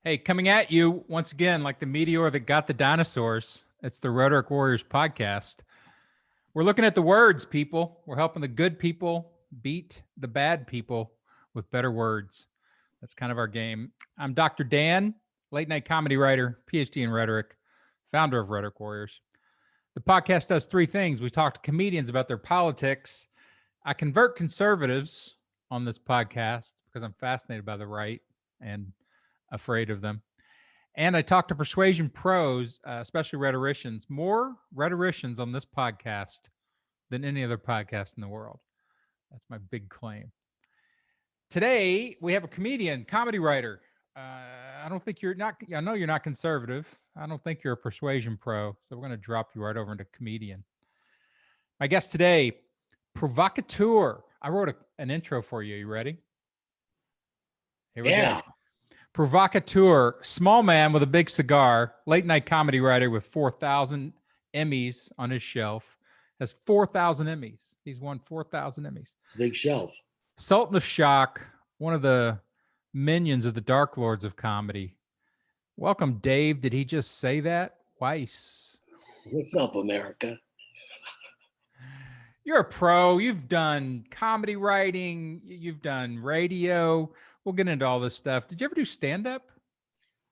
Hey, coming at you once again, like the meteor that got the dinosaurs. It's the Rhetoric Warriors podcast. We're looking at the words, people. We're helping the good people beat the bad people with better words. That's kind of our game. I'm Dr. Dan, late night comedy writer, PhD in rhetoric, founder of Rhetoric Warriors. The podcast does three things. We talk to comedians about their politics. I convert conservatives on this podcast because I'm fascinated by the right and afraid of them. And I talk to persuasion pros, especially rhetoricians, more rhetoricians on this podcast than any other podcast in the world. That's my big claim. Today, we have a comedian, comedy writer. I don't think you're not, I know you're not conservative. I don't think you're a persuasion pro. So we're going to drop you right over into comedian. My guest today, provocateur. I wrote an intro for you. You ready? Here we go. Provocateur, small man with a big cigar, late night comedy writer with 4,000 Emmys on his shelf, has 4,000 Emmys. He's won 4,000 Emmys. It's a big shelf. Sultan of Shock, one of the minions of the Dark Lords of comedy. Welcome, Dave. Did he just say that? Weiss. What's up, America? You're a pro. You've done comedy writing. You've done radio. We'll get into all this stuff. Did you ever do stand-up?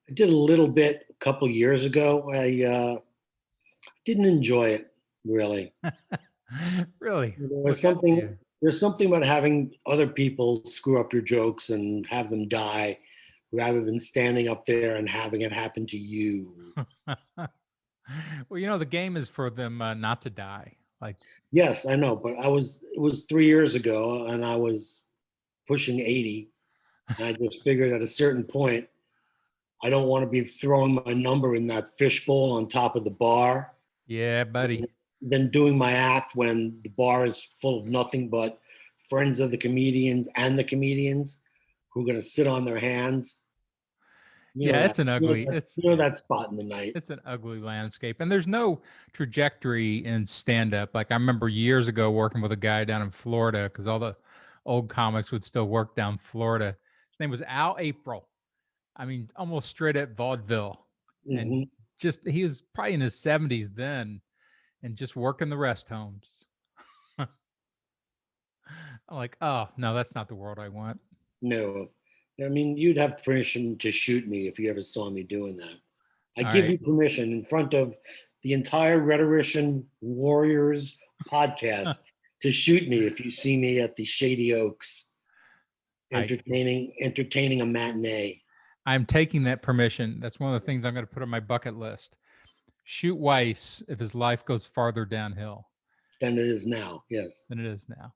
I did a little bit a couple years ago. I didn't enjoy it, really. Really? There's something about having other people screw up your jokes and have them die rather than standing up there and having it happen to you. Well, you know, the game is for them not to die. Yes, I know, but it was 3 years ago and I was pushing 80. And I just figured at a certain point, I don't want to be throwing my number in that fishbowl on top of the bar. Yeah, buddy. Then doing my act when the bar is full of nothing but friends of the comedians and the comedians who are going to sit on their hands. It's an ugly, that spot in the night. It's an ugly landscape. And there's no trajectory in stand-up. Like I remember years ago working with a guy down in Florida because all the old comics would still work down Florida. His name was Al April. I mean, almost straight at vaudeville. Mm-hmm. And he was probably in his 70s then and just working the rest homes. I'm like, oh, no, that's not the world I want. No. I mean, you'd have permission to shoot me if you ever saw me doing that. I give you permission in front of the entire Rhetorician Warriors podcast to shoot me if you see me at the Shady Oaks entertaining a matinee. I'm taking that permission. That's one of the things I'm going to put on my bucket list. Shoot Weiss if his life goes farther downhill than it is now. Yes. Than it is now.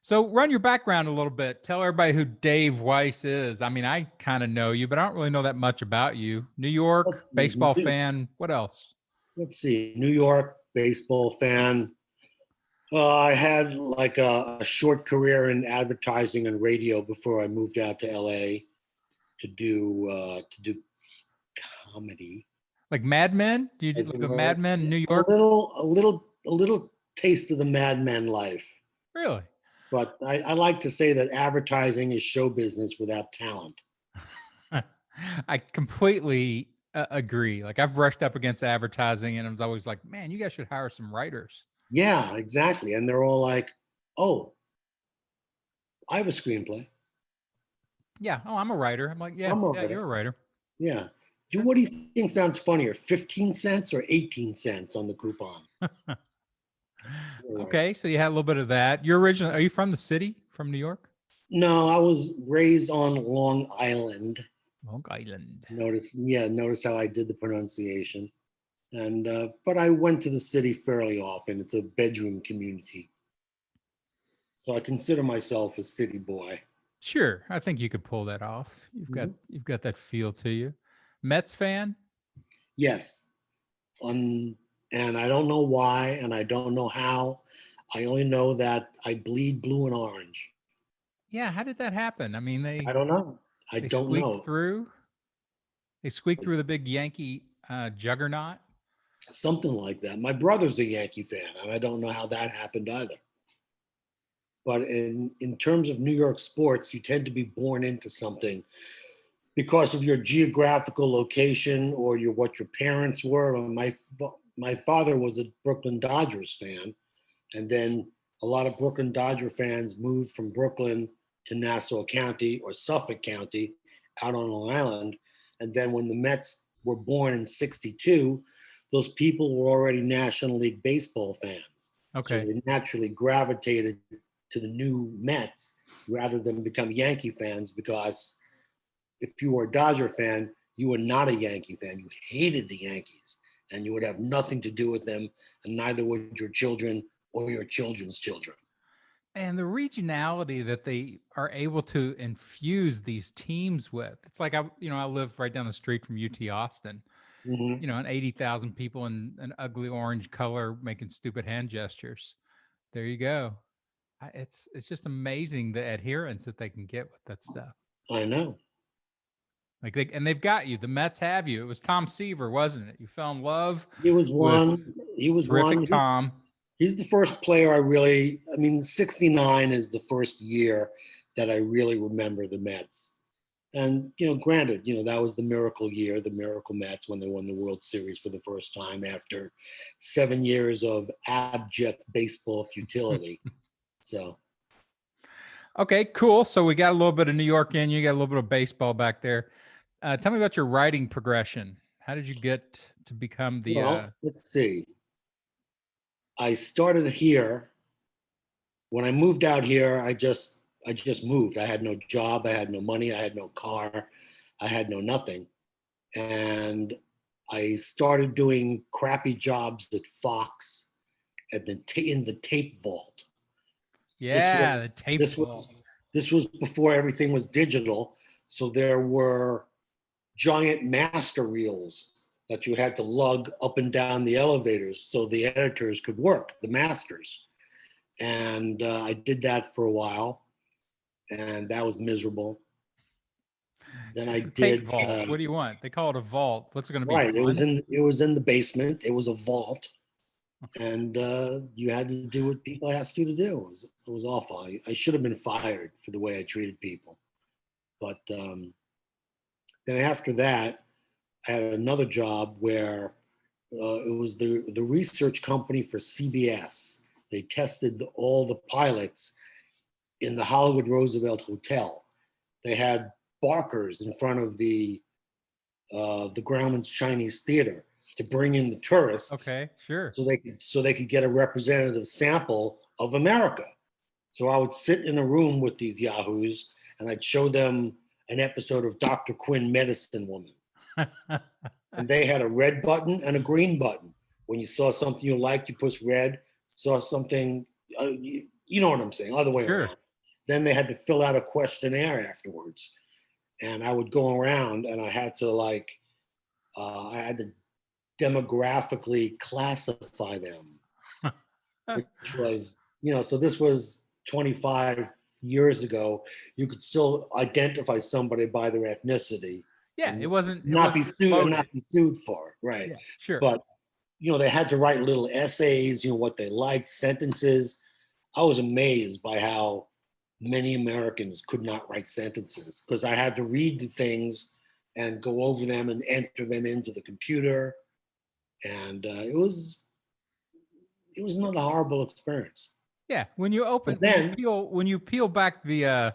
So run your background a little bit. Tell everybody who Dave Weiss is. I mean, I kind of know you, but I don't really know that much about you. New York, baseball fan. What else? Let's see. New York, baseball fan. I had like a short career in advertising and radio before I moved out to LA to do comedy. Like Mad Men? Do you do like a Mad Men in New York? A little taste of the Mad Men life. Really? But I like to say that advertising is show business without talent. I completely agree. Like I've brushed up against advertising and I was always like, man, you guys should hire some writers. Yeah, exactly. And they're all like, oh, I have a screenplay. Yeah. Oh, I'm a writer. I'm like, yeah, you're a writer. Yeah. What do you think sounds funnier, 15 cents or 18 cents on the coupon? Okay, so you had a little bit of that. Are you from the city, from New York? No, I was raised on Long Island. Long Island. Notice how I did the pronunciation. And but I went to the city fairly often. It's a bedroom community. So I consider myself a city boy. Sure, I think you could pull that off. You've got that feel to you. Mets fan? Yes. And I don't know why, and I don't know how. I only know that I bleed blue and orange. Yeah, how did that happen? I mean, I don't know. I don't know. They squeaked through the big Yankee juggernaut? Something like that. My brother's a Yankee fan, and I don't know how that happened either. But in terms of New York sports, you tend to be born into something. because of your geographical location or what your parents were. My father was a Brooklyn Dodgers fan, and then a lot of Brooklyn Dodger fans moved from Brooklyn to Nassau County or Suffolk County out on Long Island. And then when the Mets were born in '62, those people were already National League Baseball fans. Okay. So they naturally gravitated to the new Mets rather than become Yankee fans, because if you were a Dodger fan, you were not a Yankee fan. You hated the Yankees, and you would have nothing to do with them, and neither would your children or your children's children. And the regionality that they are able to infuse these teams with. It's like I live right down the street from UT Austin. Mm-hmm. And 80,000 people in an ugly orange color making stupid hand gestures. There you go. It's just amazing the adherence that they can get with that stuff. I know. Like they've got you. The Mets have you. It was Tom Seaver, wasn't it? You fell in love. He was one. He was terrific one. Tom. He's the first player '69 is the first year that I really remember the Mets. And, granted, that was the miracle year, the miracle Mets, when they won the World Series for the first time after 7 years of abject baseball futility. So. Okay, cool. So we got a little bit of New York in, you got a little bit of baseball back there. Tell me about your writing progression. How did you get to become the... Well, let's see. I started here. When I moved out here, I just moved. I had no job. I had no money. I had no car. I had no nothing. And I started doing crappy jobs at Fox in the tape vault. Yeah, the tape vault. This was before everything was digital. So there were giant master reels that you had to lug up and down the elevators so the editors could work, the masters. And I did that for a while, and that was miserable. Then I did. Vault. What do you want? They call it a vault. What's it going to be? Right. It was in the basement. It was a vault, and you had to do what people asked you to do. It was awful. I should have been fired for the way I treated people. But then after that, I had another job where it was the research company for CBS. They tested all the pilots in the Hollywood Roosevelt Hotel. They had barkers in front of the Grauman's Chinese Theater to bring in the tourists. Okay, sure. So they could get a representative sample of America. So I would sit in a room with these yahoos, and I'd show them an episode of Dr. Quinn, Medicine Woman. And they had a red button and a green button. When you saw something you liked, you push red. Saw something, you know what I'm saying, other way around. Then they had to fill out a questionnaire afterwards. And I would go around, and I had to I had to demographically classify them, which was, so this was 25 years ago. You could still identify somebody by their ethnicity. Yeah, it wasn't not be sued for it, right? Yeah, sure. But they had to write little essays, what they liked, sentences. I was amazed by how many Americans could not write sentences, because I had to read the things and go over them and enter them into the computer. And it was another horrible experience. Yeah, when you peel back the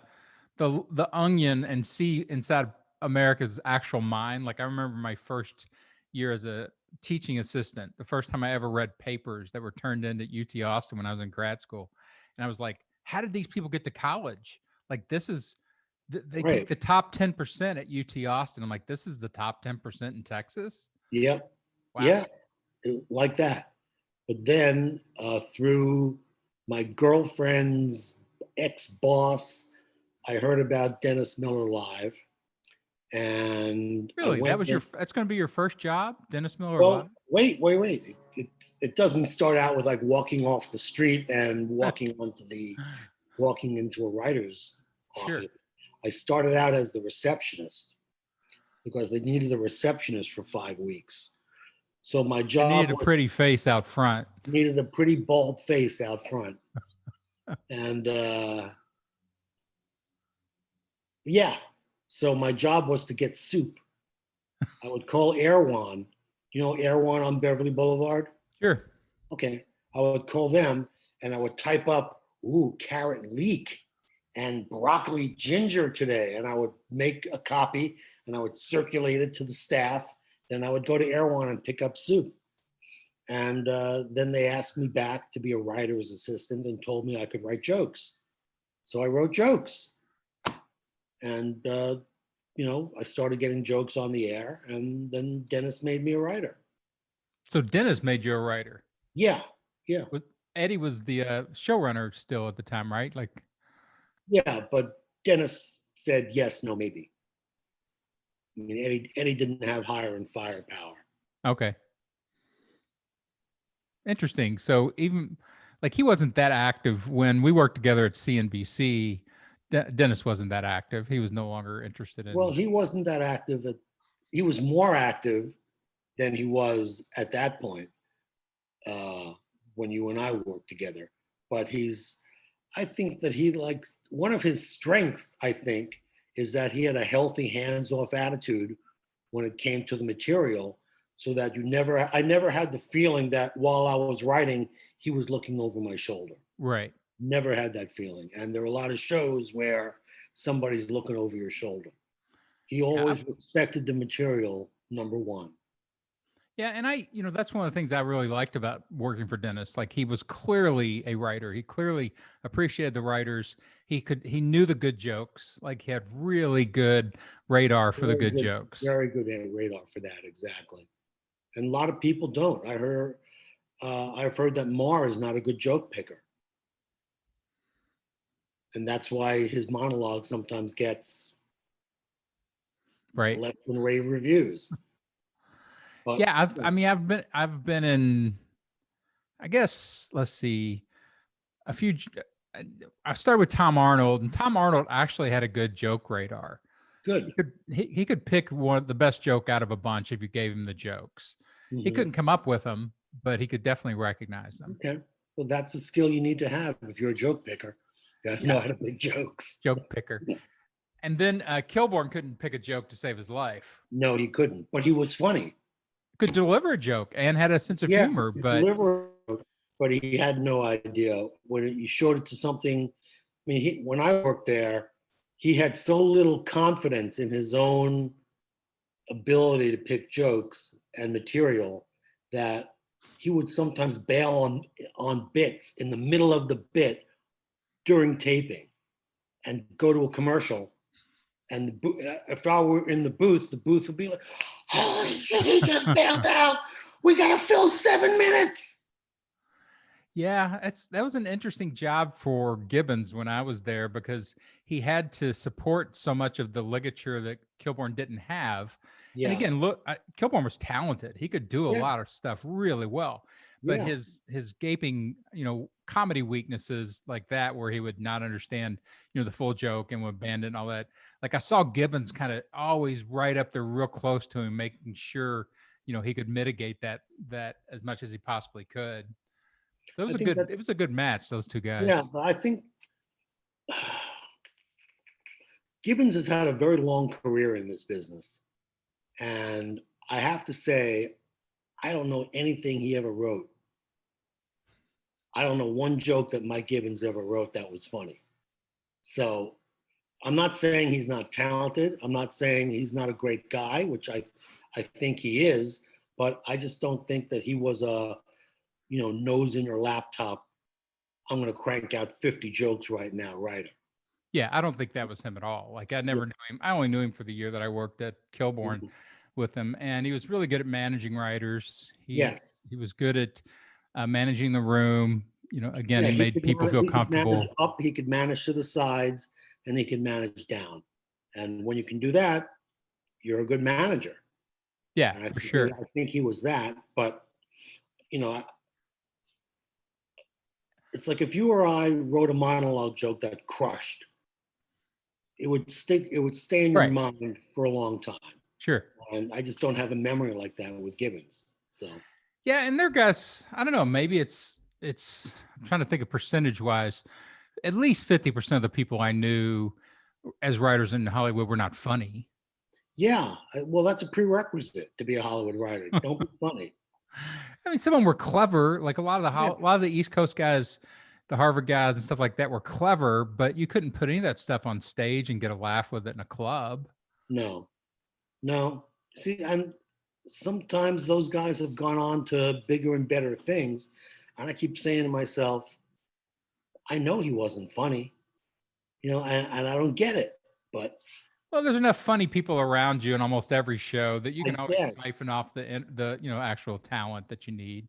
onion and see inside America's actual mind. Like I remember my first year as a teaching assistant, the first time I ever read papers that were turned in at UT Austin when I was in grad school. And I was like, how did these people get to college? Like they take the top 10% at UT Austin. I'm like, this is the top 10% in Texas? Yep. Wow. Yeah, like that. But then through my girlfriend's ex-boss, I heard about Dennis Miller Live. And really, that's going to be your first job, Dennis Miller Live? Well, wait. It doesn't start out with like walking off the street and walking into a writer's office. I started out as the receptionist because they needed a receptionist for 5 weeks. So my job needed a pretty face out front. Needed a pretty bald face out front. And yeah. So my job was to get soup. I would call Erewhon. You know Erewhon on Beverly Boulevard? Sure. Okay. I would call them and I would type up, ooh, carrot leek and broccoli ginger today. And I would make a copy and I would circulate it to the staff. Then I would go to Erewhon and pick up soup. And then they asked me back to be a writer's assistant and told me I could write jokes. So I wrote jokes. And, I started getting jokes on the air. And then Dennis made me a writer. So Dennis made you a writer. Yeah. Yeah. Eddie was the showrunner still at the time, right? Like, yeah, but Dennis said yes, no, maybe. I mean, Eddie didn't have hire and fire power. Okay. Interesting. So even like he wasn't that active when we worked together at CNBC. Dennis wasn't that active. He was no longer interested in. Well, he wasn't that active. He was more active than he was at that point when you and I worked together. But I think that one of his strengths, I think, is that he had a healthy hands-off attitude when it came to the material, so that I never had the feeling that while I was writing, he was looking over my shoulder. Right. Never had that feeling. And there are a lot of shows where somebody's looking over your shoulder. He always respected the material, number one. Yeah, and that's one of the things I really liked about working for Dennis. Like he was clearly a writer. He clearly appreciated the writers. He knew the good jokes. Like he had really good radar for the good jokes. Very good radar for that, exactly. And a lot of people don't. I've heard that Marr is not a good joke picker. And that's why his monologue sometimes gets less than rave reviews. But, yeah, I've been in, I guess, let's see, a few. I started with Tom Arnold, and Tom Arnold actually had a good joke radar. Good. He could pick the best joke out of a bunch if you gave him the jokes. Mm-hmm. He couldn't come up with them, but he could definitely recognize them. Okay, well, that's a skill you need to have if you're a joke picker. You got to know how to pick jokes. Joke picker. And then Kilborn couldn't pick a joke to save his life. No, he couldn't, but he was funny. Could deliver a joke and had a sense of humor, but he had no idea when you showed it to something. I mean, when I worked there, he had so little confidence in his own ability to pick jokes and material that he would sometimes bail on bits in the middle of the bit during taping and go to a commercial. And if I were in the booth would be like, holy shit, he just bailed out. We got to fill 7 minutes. Yeah, that was an interesting job for Gibbons when I was there, because he had to support so much of the ligature that Kilborn didn't have. Yeah. And again, look, Kilborn was talented. He could do a lot of stuff really well. But his gaping, comedy weaknesses like that, where he would not understand, the full joke and would abandon all that. Like I saw Gibbons kind of always right up there real close to him, making sure, he could mitigate that as much as he possibly could. So it was a good match, those two guys. Yeah, but I think Gibbons has had a very long career in this business. And I have to say, I don't know anything he ever wrote. I don't know one joke that Mike Gibbons ever wrote that was funny. So I'm not saying he's not talented. I'm not saying he's not a great guy, which I think he is, but I just don't think that he was a, nose in your laptop, I'm going to crank out 50 jokes right now writer. Yeah, I don't think that was him at all. Like I never knew him. I only knew him for the year that I worked at Kilborn with him, and he was really good at managing writers. He was good at managing the room. Again, he made people feel comfortable. He could manage to the sides, and he could manage down. And when you can do that, you're a good manager. Yeah, for sure. I think he was that, but it's like if you or I wrote a monologue joke that crushed, it would stay in your mind for a long time. Sure. And I just don't have a memory like that with Gibbons. So yeah, and their guys, I don't know, maybe it's I'm trying to think of percentage wise, at least 50% of the people I knew as writers in Hollywood, we're not funny. Yeah, well, that's a prerequisite to be a Hollywood writer. Don't be funny. I mean, some of them were clever. Like a lot of the East Coast guys, the Harvard guys and stuff like that were clever, but you couldn't put any of that stuff on stage and get a laugh with it in a club. No, no. See, and sometimes those guys have gone on to bigger and better things, and I keep saying to myself, I know he wasn't funny, and I don't get it, but Well, there's enough funny people around you in almost every show that you can I always guess, siphon off the actual talent that you need.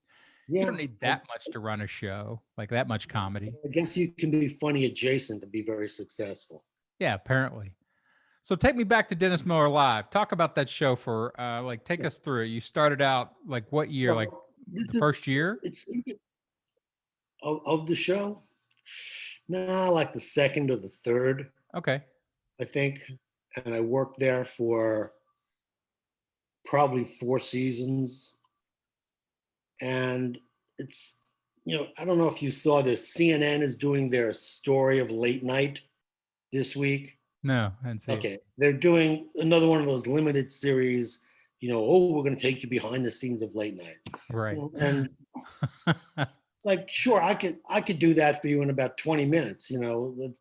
You yeah, don't need that much to run a show, like that much comedy. I guess you can be funny adjacent to be very successful. Yeah, apparently. So take me back to Dennis Miller Live. Talk about that show for take us through it. You started out like what year? Like Well, the first year? it's of the show. Nah, like the second or the third, Okay. I think. And I worked there for probably 4 seasons. And it's, I don't know if you saw this. CNN is doing their story of late night this week. No, I didn't see it. Okay. They're doing another one of those limited series, we're going to take you behind the scenes of late night. Right. And it's like, sure, I could do that for you in about 20 minutes.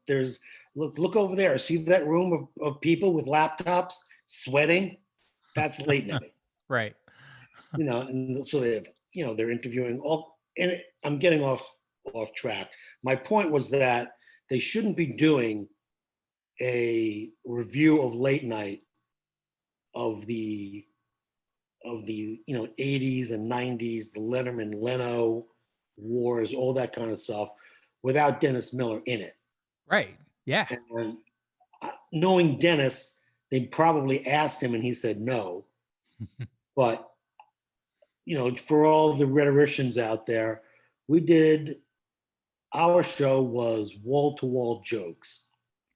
There's look over there. See that room of people with laptops sweating? That's late night. Right. And so they have, they're interviewing all, and I'm getting off track. My point was that they shouldn't be doing a review of late night of the 80s and 90s, the Letterman Leno wars, all that kind of stuff, without Dennis Miller in it. Right. Yeah. And knowing Dennis, they probably asked him and he said no. But for all the rhetoricians out there, our show was wall to wall jokes.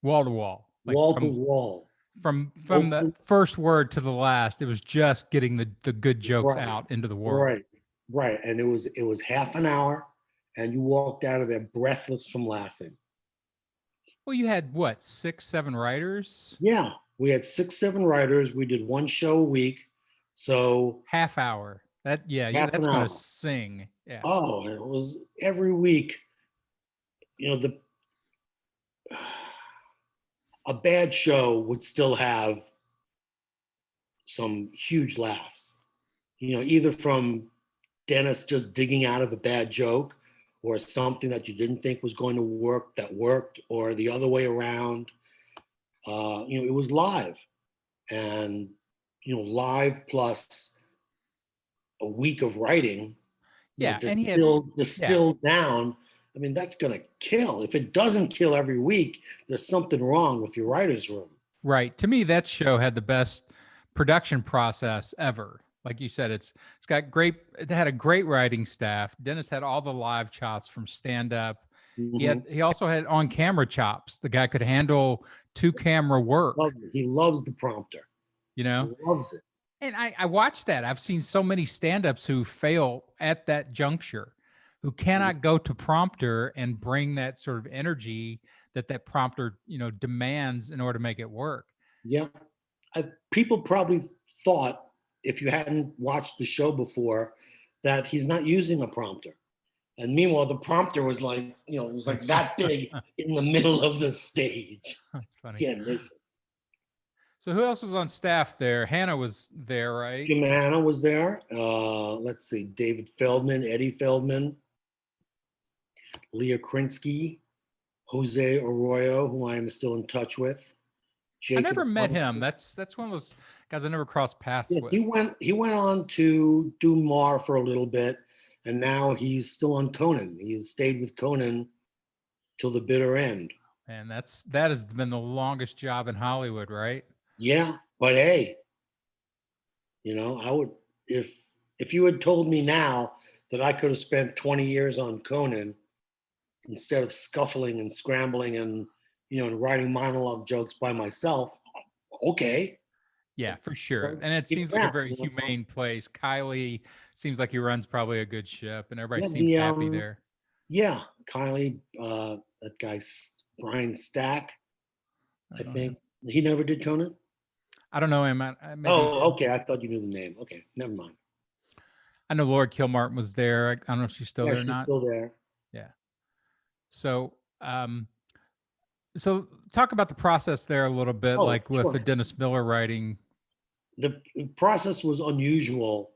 Wall to wall. Wall to wall. From the first word to the last, it was just getting the good jokes out into the world. Right. And it was half an hour, and you walked out of there breathless from laughing. Well, you had what, 6, 7 writers? Yeah, we had 6, 7 writers. We did one show a week, so half hour. That's gonna sing. Yeah. Oh, it was every week. A bad show would still have some huge laughs. Either from Dennis just digging out of a bad joke, or something that you didn't think was going to work that worked, or the other way around. It was live, and live plus a week of writing. Yeah, and distilled down. I mean, that's going to kill. If it doesn't kill every week, there's something wrong with your writer's room. Right. To me, that show had the best production process ever. Like you said, it had a great writing staff. Dennis had all the live chops from stand up. Mm-hmm. He also had on camera chops. The guy could handle 2-camera work. He loves the prompter. He loves it. And I watched that. I've seen so many stand-ups who fail at that juncture, who cannot go to prompter and bring that sort of energy that prompter, demands in order to make it work. Yeah. People probably thought, if you hadn't watched the show before, that he's not using a prompter. And meanwhile, the prompter was like, it was like that big in the middle of the stage. That's funny. Yeah, listen. So who else was on staff there? Hannah was there, right? Jim Hannah was there. Let's see, David Feldman, Eddie Feldman, Leah Krinsky, Jose Arroyo, who I am still in touch with. Jacob I never met him. That's one of those guys I never crossed paths with. He went on to do Mar for a little bit, and now he's still on Conan. He has stayed with Conan till the bitter end. And that has been the longest job in Hollywood, right? Yeah, but hey, I would if you had told me now that I could have spent 20 years on Conan instead of scuffling and scrambling and and writing monologue jokes by myself, okay. Yeah, for sure. And it seems like a very humane place. Kylie seems like he runs probably a good ship, and everybody seems happy there. Yeah, Kylie, that guy Brian Stack. I think he never did Conan. I don't know him. Maybe Oh, okay. I thought you knew the name. Okay, never mind. I know Laura Kilmartin was there. I don't know if she's still Yeah, there or she's not. still there. Yeah. So, so talk about the process there a little bit, Oh, like with sure. the Dennis Miller writing. The process was unusual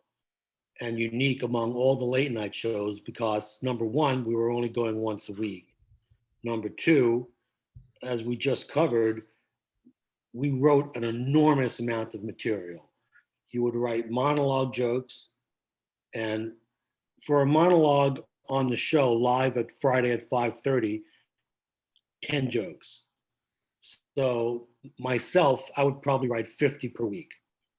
and unique among all the late night shows because number one, we were only going once a week. Number two, as we just covered, we wrote an enormous amount of material. You would write monologue jokes, and for a monologue on the show live at Friday at 5:30, 10 jokes. So myself, I would probably write 50 per week.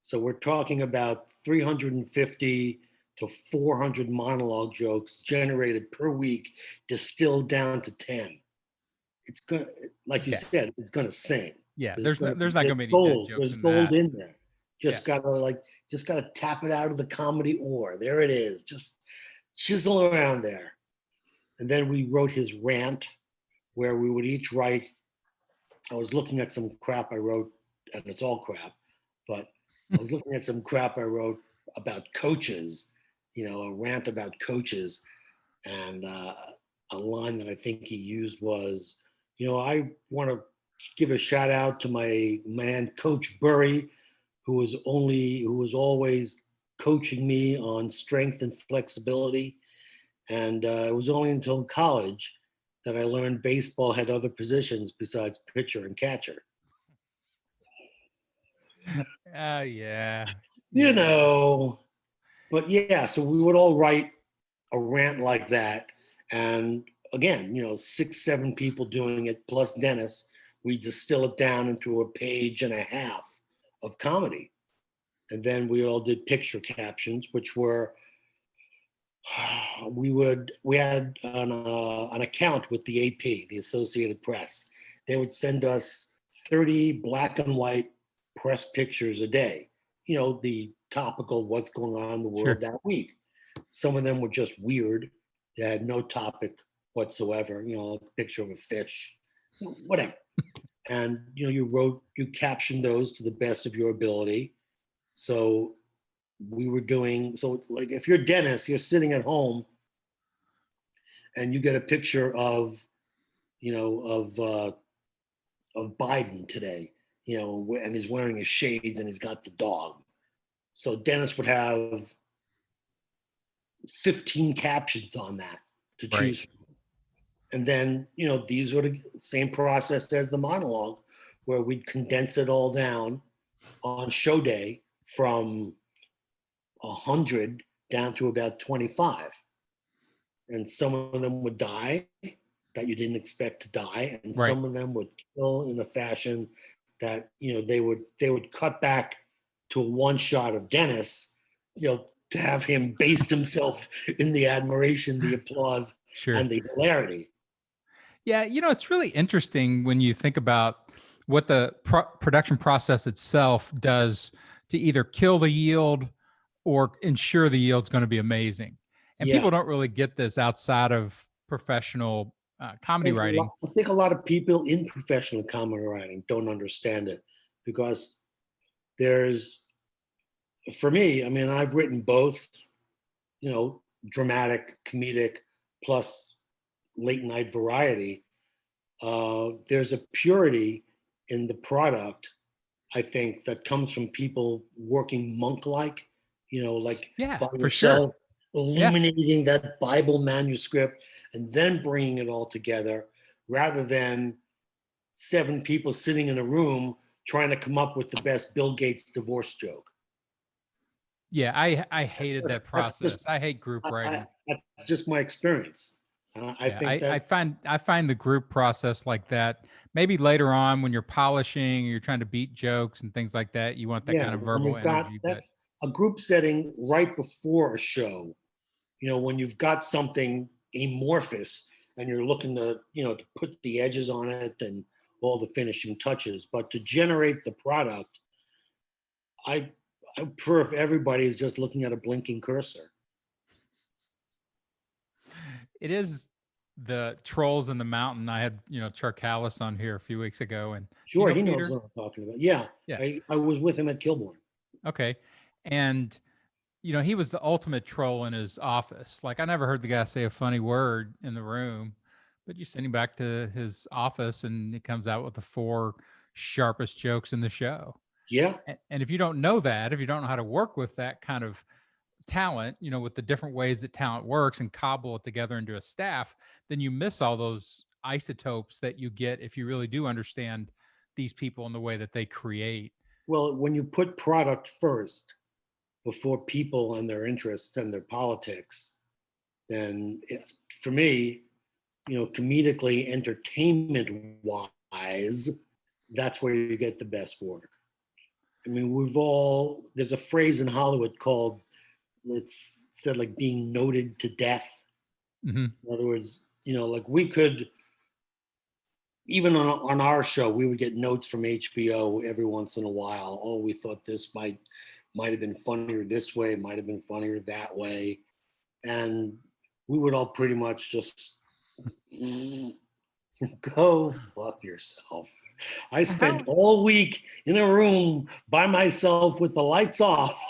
So we're talking about 350 to 400 monologue jokes generated per week, distilled down to 10. It's gonna, like you said, it's gonna sing. Yeah, There's there's not gonna be any dead gold. jokes There's in gold that. in there. Just gotta tap it out of the comedy ore. There it is. Just chisel around there. And then we wrote his rant, where we would each write. I was looking at some crap I wrote, and it's all crap, but I was looking at some crap I wrote about coaches, a rant about coaches. And a line that I think he used was, I want to give a shout out to my man, Coach Burry, who was always coaching me on strength and flexibility. And it was only until college that I learned baseball had other positions besides pitcher and catcher. Yeah. But yeah, so we would all write a rant like that. And again, 6, 7 people doing it, plus Dennis, we distill it down into a page and a half of comedy. And then we all did picture captions, which were, we had an account with the AP, the Associated Press. They would send us 30 black and white press pictures a day, the topical what's going on in the world that week. Some of them were just weird. They had no topic whatsoever, a picture of a fish, whatever. And, you captioned those to the best of your ability. So like if you're Dennis, you're sitting at home and you get a picture of Biden today, and he's wearing his shades and he's got the dog. So Dennis would have 15 captions on that to choose from. And then, these were the same process as the monologue, where we'd condense it all down on show day from 100 down to about 25. And some of them would die that you didn't expect to die, and some of them would kill in a fashion that they would cut back to a one shot of Dennis, to have him baste himself in the admiration, the applause, and the hilarity. Yeah, it's really interesting when you think about what the production process itself does to either kill the yield or ensure the yield's going to be amazing. And people don't really get this outside of professional comedy writing. I think a lot of people in professional comedy writing don't understand it, because for me, I've written both, dramatic, comedic, plus late night variety. There's a purity in the product, I think, that comes from people working monk-like, by yourself, illuminating that Bible manuscript and then bringing it all together, rather than 7 people sitting in a room trying to come up with the best Bill Gates divorce joke. Yeah, I hated that process. I hate group writing. That's just my experience. I find the group process like that. Maybe later on when you're polishing, you're trying to beat jokes and things like that, you want that kind of verbal energy. That's a group setting right before a show. When you've got something amorphous and you're looking to put the edges on it and all the finishing touches. But to generate the product, I prefer if everybody is just looking at a blinking cursor. It is the trolls in the mountain. I had, Charcalis on here a few weeks ago, and Sure, he knows Peter? what I'm talking about. Yeah, Yeah. I was with him at Kilbourne. Okay. And he was the ultimate troll in his office. Like, I never heard the guy say a funny word in the room, but you send him back to his office and he comes out with the 4 sharpest jokes in the show. Yeah. And if you don't know that, if you don't know how to work with that kind of talent, with the different ways that talent works and cobble it together into a staff, then you miss all those isotopes that you get if you really do understand these people and the way that they create. Well, when you put product first before people and their interests and their politics, then for me, comedically, entertainment wise, that's where you get the best work. I mean, there's a phrase in Hollywood called, it's said like being noted to death. Mm-hmm. In other words, like we could, even on our show, we would get notes from HBO every once in a while. Oh, we thought this might have been funnier this way, might have been funnier that way. And we would all pretty much just go fuck yourself. I spent all week in a room by myself with the lights off,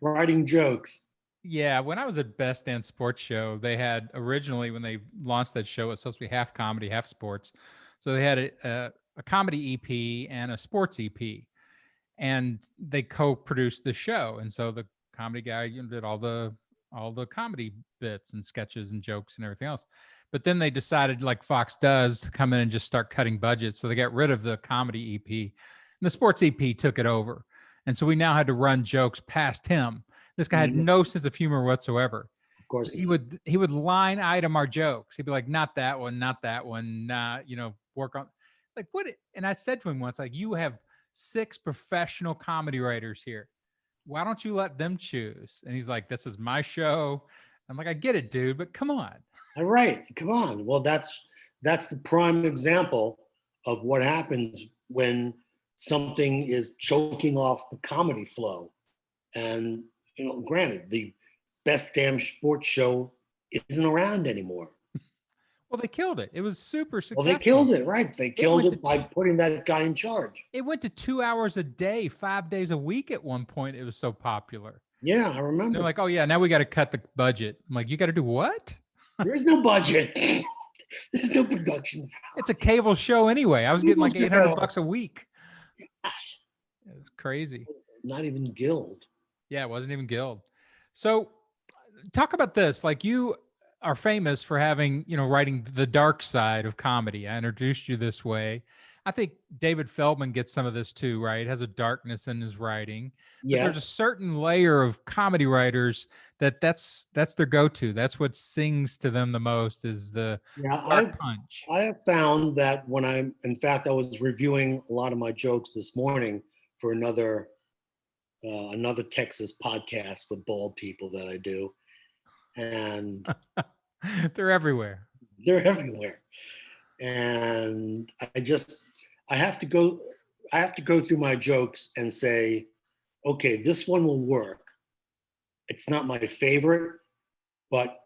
writing jokes. Yeah, when I was at Best Damn Sports Show, they had originally, when they launched that show, it was supposed to be half comedy, half sports. So they had a comedy EP and a sports EP, and they co-produced the show. And so the comedy guy did all the comedy bits and sketches and jokes and everything else. But then they decided, like Fox does, to come in and just start cutting budgets. So they got rid of the comedy EP, and the sports EP took it over. And so we now had to run jokes past him. This guy had no sense of humor whatsoever. Of course, he would line item our jokes. He'd be like, "Not that one, not that one." Work on, like, what? And I said to him once, like, "You have 6 professional comedy writers here. Why don't you let them choose?" And he's like, "This is my show." I'm like, "I get it, dude, but come on." All right, come on. Well, that's the prime example of what happens when something is choking off the comedy flow. And granted, the Best Damn Sports Show isn't around anymore. Well, they killed it. It was super successful. Well, they killed it, right? They killed it by putting that guy in charge. It went to 2 hours a day, 5 days a week at one point. It was so popular. Yeah, I remember. They're like, "Oh yeah, now we got to cut the budget." I'm like, "You got to do what?" There is no budget. There's no production. It's a cable show anyway. I was getting like $800 a week. It was crazy. Not even Guild. Yeah, it wasn't even Guild. So talk about this. Like, you are famous for having, writing the dark side of comedy. I introduced you this way. I think David Feldman gets some of this too, right? Has a darkness in his writing. Yes. But there's a certain layer of comedy writers that's their go-to. That's what sings to them the most, is the dark punch. I have found that when in fact, I was reviewing a lot of my jokes this morning for another Texas podcast with bald people that I do. And they're everywhere. They're everywhere. And I have to go through my jokes and say, okay, this one will work. It's not my favorite, but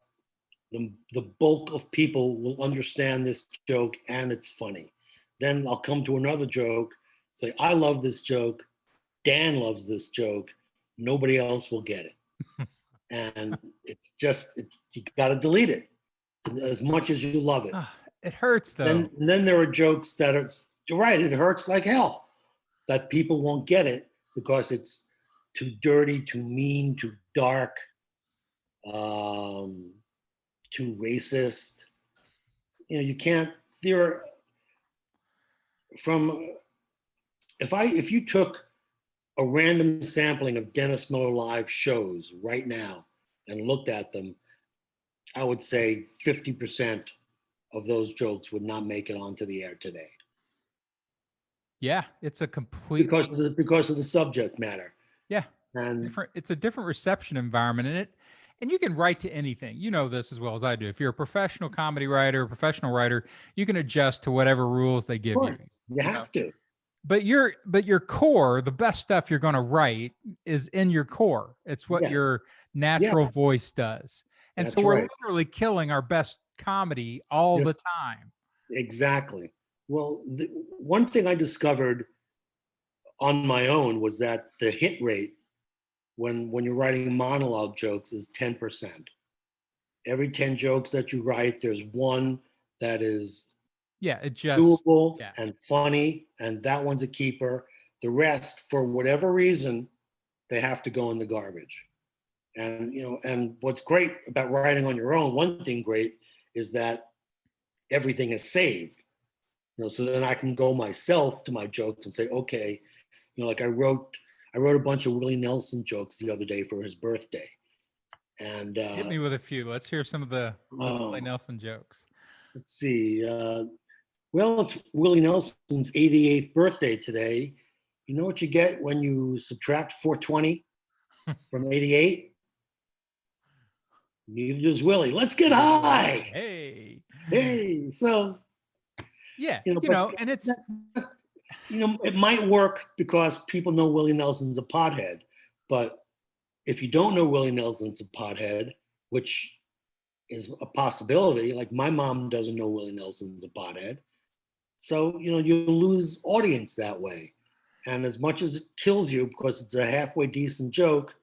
the bulk of people will understand this joke and it's funny. Then I'll come to another joke, say, I love this joke. Dan loves this joke. Nobody else will get it. And it's just, you got to delete it as much as you love it. It hurts though. And then there are jokes that are, you're right, it hurts like hell that people won't get it because it's too dirty, too mean, too dark, too racist. You can't, if you took a random sampling of Dennis Miller Live shows right now and looked at them, I would say 50% of those jokes would not make it onto the air today. Yeah, it's a complete because of the subject matter. Yeah, and it's a different reception environment, and you can write to anything. You know this as well as I do. If you're a professional comedy writer, a professional writer, you can adjust to whatever rules they give you. You have to. But your core, the best stuff you're going to write is in your core. It's what your natural voice does. And so we're literally killing our best comedy all the time. Exactly. Well, one thing I discovered on my own was that the hit rate when you're writing monologue jokes is 10%. Every 10 jokes that you write, there's one that is it just doable and funny, and that one's a keeper. The rest, for whatever reason, they have to go in the garbage. And and what's great about writing on your own, one thing great is that everything is saved. So then I can go myself to my jokes and say, okay, like I wrote a bunch of Willie Nelson jokes the other day for his birthday. And hit me with a few. Let's hear some of the Willie Nelson jokes. Let's see. Well, it's Willie Nelson's 88th birthday today. You know what you get when you subtract 420 from 88? Neither does Willie. Let's get high. Hey. So, and it's, it might work because people know Willie Nelson's a pothead, but if you don't know Willie Nelson's a pothead, which is a possibility, like my mom doesn't know Willie Nelson's a pothead, so you lose audience that way. And as much as it kills you because it's a halfway decent joke,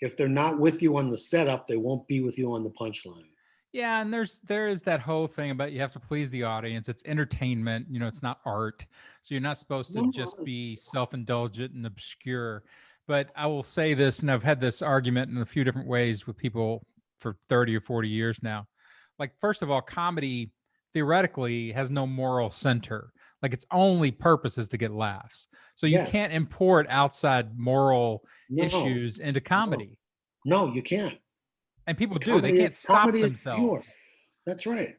if they're not with you on the setup, they won't be with you on the punchline. Yeah, and there is that whole thing about you have to please the audience. It's entertainment, it's not art. So you're not supposed to just be self-indulgent and obscure. But I will say this, and I've had this argument in a few different ways with people for 30 or 40 years now. Like, first of all, comedy theoretically has no moral center. Like, its only purpose is to get laughs. So you can't import outside moral issues into comedy. No, you can't. And people do. They can't stop themselves. That's right.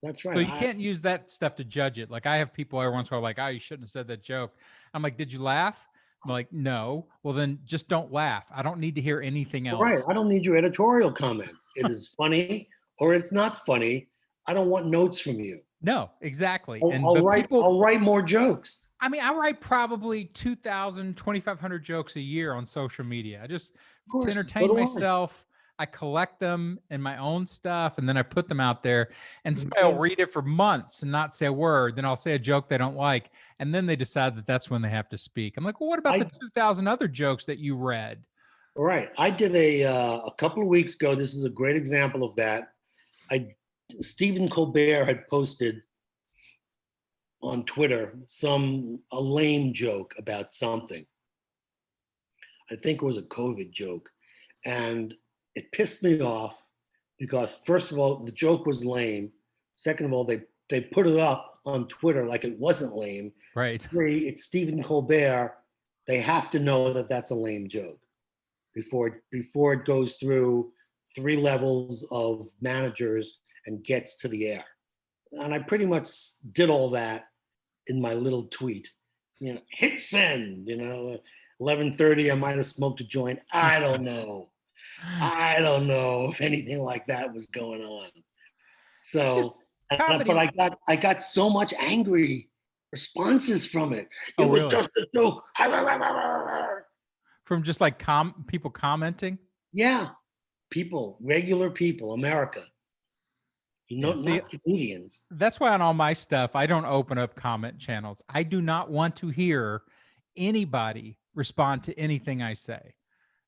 So you can't use that stuff to judge it. Like, I have people every once in a while like, oh, you shouldn't have said that joke. I'm like, did you laugh? I'm like, no. Well, then just don't laugh. I don't need to hear anything else. Right. I don't need your editorial comments. It is funny or it's not funny. I don't want notes from you. No, exactly. I'll write more jokes. I mean, I write probably 2,000, 2,500 jokes a year on social media. I just to entertain myself. I collect them in my own stuff, and then I put them out there, and somebody will read it for months and not say a word. Then I'll say a joke they don't like, and then they decide that that's when they have to speak. I'm like, well, what about the 2,000 other jokes that you read? All right. I did a couple of weeks ago. This is a great example of that. Stephen Colbert had posted on Twitter a lame joke about something. I think it was a COVID joke. And it pissed me off because, first of all, the joke was lame. Second of all, they put it up on Twitter like it wasn't lame. Right. Three, it's Stephen Colbert. They have to know that that's a lame joke before it goes through 3 levels of managers and gets to the air. And I pretty much did all that in my little tweet. Hit send, 11:30, I might have smoked a joint. I don't know. I don't know if anything like that was going on. So, but I got so much angry responses from it. It was just a joke. From just like people commenting? Yeah. People, regular people, America. Not comedians. That's why on all my stuff, I don't open up comment channels. I do not want to hear anybody respond to anything I say.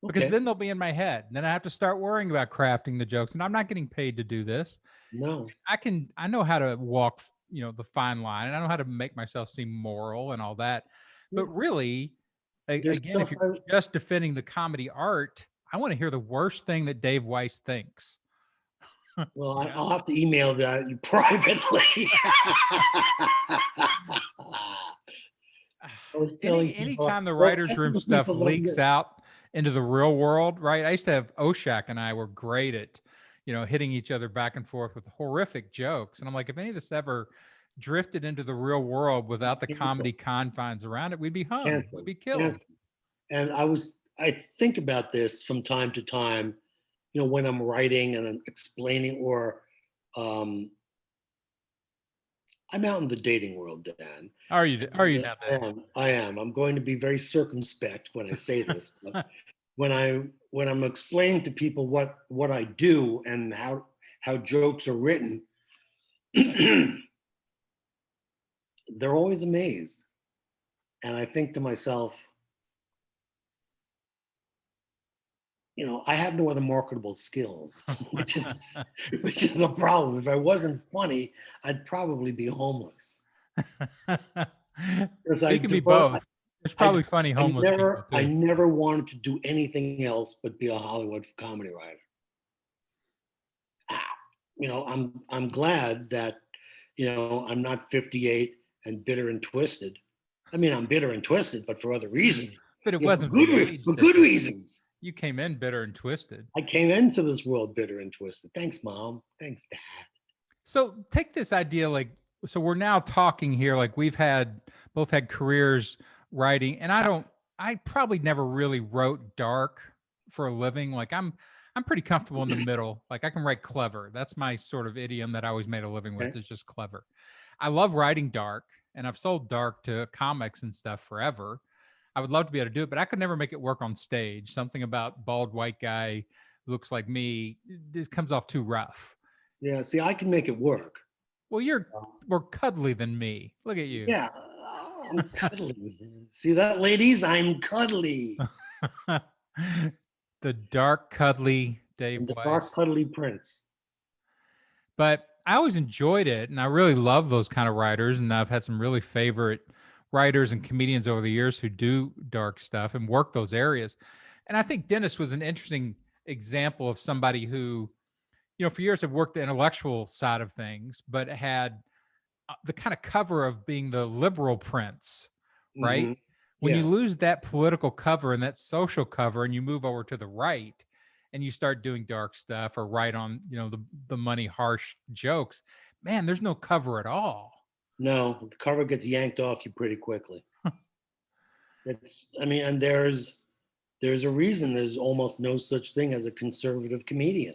Because then they'll be in my head. And then I have to start worrying about crafting the jokes. And I'm not getting paid to do this. No. I know how to walk, the fine line. And I know how to make myself seem moral and all that. But really, again, if you're just defending the comedy art, I want to hear the worst thing that Dave Weiss thinks. Well, I'll have to email that you privately. Anytime the writer's room stuff leaks out into the real world, right? I used to have Oshak and I were great at, hitting each other back and forth with horrific jokes. And I'm like, if any of this ever drifted into the real world without the comedy confines around it, we'd be hung. We'd be killed. And I think about this from time to time, when I'm writing and I'm explaining, or I'm out in the dating world, Dan. Are you not? I am. I'm going to be very circumspect when I say this. But when I'm explaining to people what I do and how how jokes are written, they're always amazed. And I think to myself, I have no other marketable skills, which is a problem. If I wasn't funny, I'd probably be homeless. Because You can be both. There's probably funny homeless people too. I never wanted to do anything else but be a Hollywood comedy writer. I'm glad that, I'm not 58 and bitter and twisted. I mean, I'm bitter and twisted, but for other reasons. But it wasn't for good reasons. You came in bitter and twisted. I came into this world bitter and twisted. Thanks, Mom. Thanks, Dad. So take this idea, so we're now talking here, like we've both had careers writing, and I probably never really wrote dark for a living. Like I'm pretty comfortable in the middle. Like I can write clever. That's my sort of idiom that I always made a living with, is just clever. I love writing dark, and I've sold dark to comics and stuff forever. I would love to be able to do it, but I could never make it work on stage. Something about bald white guy looks like me, it comes off too rough. Yeah, see, I can make it work. Well, you're more cuddly than me. Look at you. Yeah, I'm cuddly. See that, ladies? I'm cuddly. The dark, cuddly Dave Weiss. The dark, cuddly prince. But I always enjoyed it, and I really love those kind of writers, and I've had some really favorite writers and comedians over the years who do dark stuff and work those areas. And I think Dennis was an interesting example of somebody who, for years have worked the intellectual side of things, but had the kind of cover of being the liberal prince, right? Mm-hmm. When you lose that political cover and that social cover and you move over to the right and you start doing dark stuff or write on, the money harsh jokes, man, there's no cover at all. No, the cover gets yanked off you pretty quickly. And there's a reason there's almost no such thing as a conservative comedian.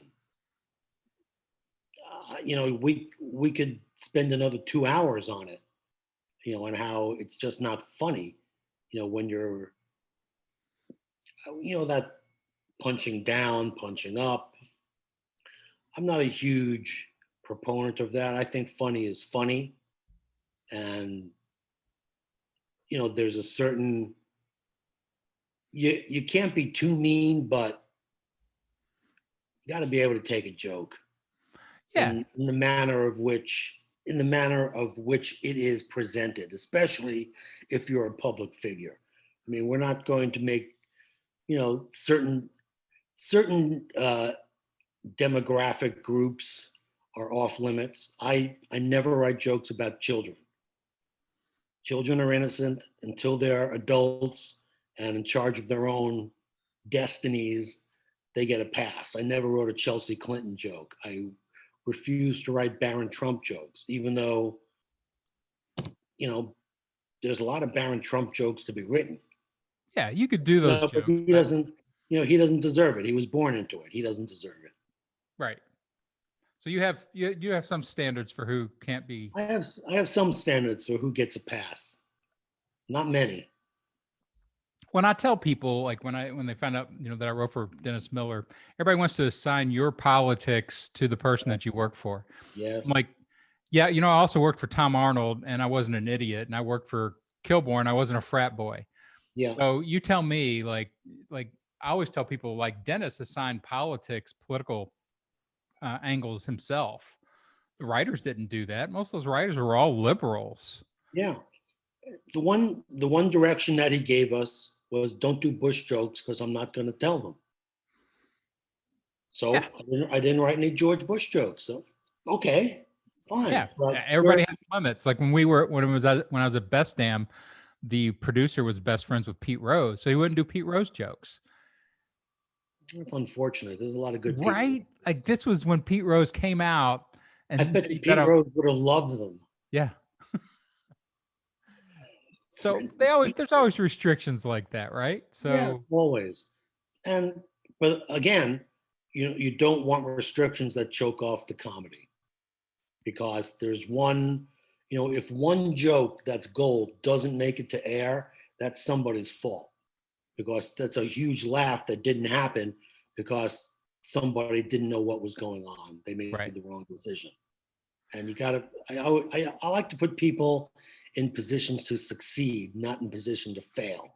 We could spend another 2 hours on it, and how it's just not funny, when you're, that punching down, punching up. I'm not a huge proponent of that. I think funny is funny. And, there's a certain, you can't be too mean, but you got to be able to take a joke. Yeah. In the manner of which it is presented, especially if you're a public figure. I mean, we're not going to make, certain demographic groups are off limits. I never write jokes about children. Children are innocent until they're adults and in charge of their own destinies. They get a pass. I never wrote a Chelsea Clinton joke. I refused to write Barron Trump jokes, even though, there's a lot of Barron Trump jokes to be written. Yeah, you could do those jokes. But he doesn't, he doesn't deserve it. He was born into it. He doesn't deserve it. Right. So you have some standards for who can't be. I have some standards for who gets a pass. Not many. When I tell people, like when they find out, that I wrote for Dennis Miller, everybody wants to assign your politics to the person that you work for. Yes. I'm like, yeah, I also worked for Tom Arnold and I wasn't an idiot, and I worked for Kilborn. I wasn't a frat boy. Yeah. So you tell me, like I always tell people, like Dennis assigned political angles himself. The writers didn't do that. Most of those writers were all liberals. Yeah. The one direction that he gave us was don't do Bush jokes because I'm not going to tell them. So yeah. I didn't write any George Bush jokes. So okay, fine. Yeah, everybody has limits. Like when I was at Best Damn, the producer was best friends with Pete Rose, so he wouldn't do Pete Rose jokes. That's unfortunate. There's a lot of good people. Right? Like this was when Pete Rose came out, and I bet Pete Rose would have loved them. Yeah. So there's always restrictions like that, right? So yeah, always. But again, you don't want restrictions that choke off the comedy, because there's one, if one joke that's gold doesn't make it to air, that's somebody's fault, because that's a huge laugh that didn't happen because somebody didn't know what was going on. They made Right. the wrong decision. And you got to, I like to put people in positions to succeed, not in position to fail.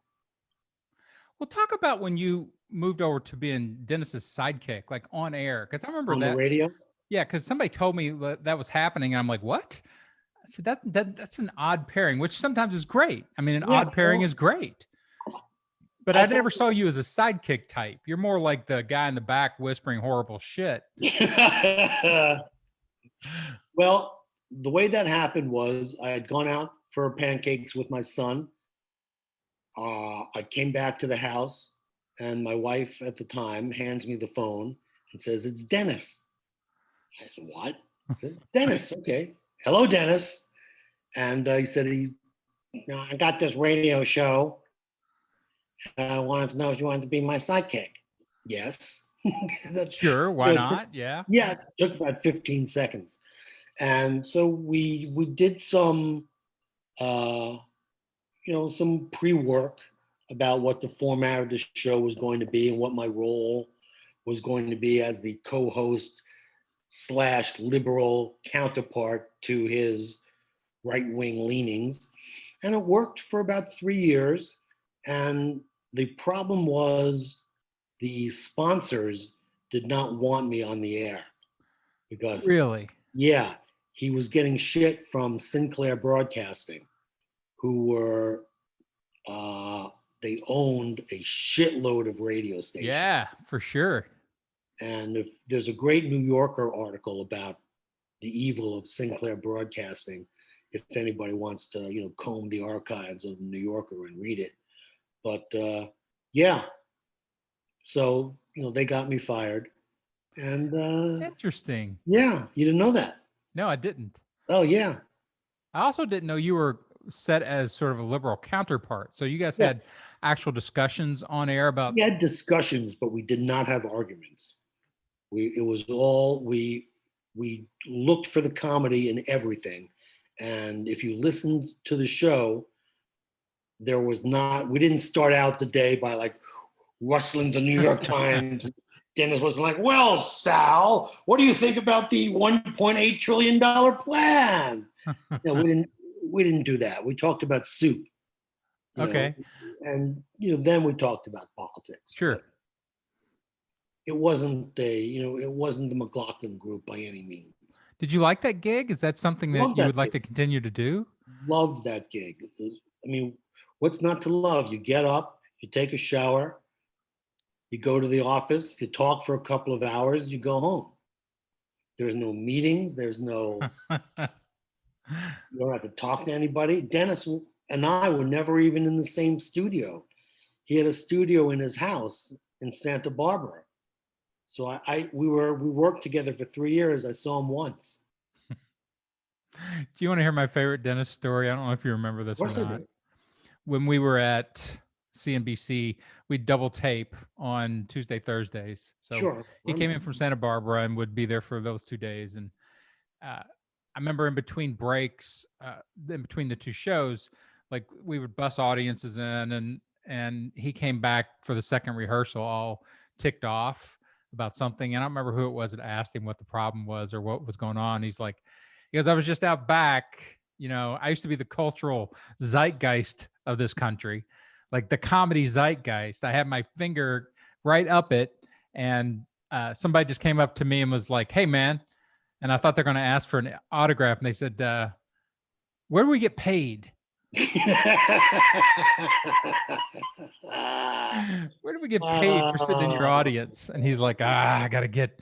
Well, talk about when you moved over to being Dennis's sidekick, like on air. Because I remember On that. the radio? Yeah, because somebody told me that was happening, and I'm like, what? I said that's an odd pairing, which sometimes is great. I mean, an Yeah, odd pairing well, is great. But I I never thought, saw you as a sidekick type. You're more like the guy in the back whispering horrible shit. well, the way that happened was I had gone out for pancakes with my son. I came back to the house, and my wife at the time hands me the phone and says, "It's Dennis." I said, "What?" "Dennis, okay. Hello, Dennis." And he said, "I got this radio show. I wanted to know if you wanted to be my sidekick." Yes. Sure, why So not? Yeah. yeah, it took about 15 seconds. And so we did some some pre-work about what the format of the show was going to be and what my role was going to be as the co-host slash liberal counterpart to his right-wing leanings. And it worked for about 3 years. And the problem was the sponsors did not want me on the air because, Really? yeah, he was getting shit from Sinclair Broadcasting, who were they owned a shitload of radio stations. Yeah, for sure. And if there's a great New Yorker article about the evil of Sinclair Broadcasting, if anybody wants to, comb the archives of the New Yorker and read it. But yeah, so they got me fired, and Interesting. yeah, you didn't know that? No, I didn't. Oh yeah, I also didn't know you were set as sort of a liberal counterpart. So you guys yeah. had actual discussions on air about. We had discussions, but we did not have arguments. It was all we looked for the comedy in everything, and if you listened to the show, we didn't start out the day by like rustling the New York Times. Dennis was like, "Well, Sal, what do you think about the $1.8 trillion plan?" No, we didn't do that. We talked about soup, Okay. and then we talked about politics. Sure. But it wasn't the McLaughlin group by any means. Did you like that gig? Is that something that Loved you that would like gig. to continue to do? Loved that gig. I mean, what's not to love? You get up, you take a shower, you go to the office, you talk for a couple of hours, you go home. There's no meetings. You don't have to talk to anybody. Dennis and I were never even in the same studio. He had a studio in his house in Santa Barbara. So we worked together for 3 years. I saw him once. Do you want to hear my favorite Dennis story? I don't know if you remember this Of or course I not. do. When we were at CNBC, we double tape on Tuesday, Thursdays. So Sure. he came in from Santa Barbara and would be there for those 2 days. And I remember in between breaks, in between the two shows, like we would bus audiences in, and he came back for the second rehearsal, all ticked off about something. And I don't remember who it was that asked him what the problem was or what was going on. He's like, because I was just out back. I used to be the cultural zeitgeist of this country, like the comedy zeitgeist. I had my finger right up it, and somebody just came up to me and was like, "Hey, man." And I thought they're going to ask for an autograph. And they said, "Where do we get paid? Where do we get paid for sitting in your audience?" And he's like, I gotta get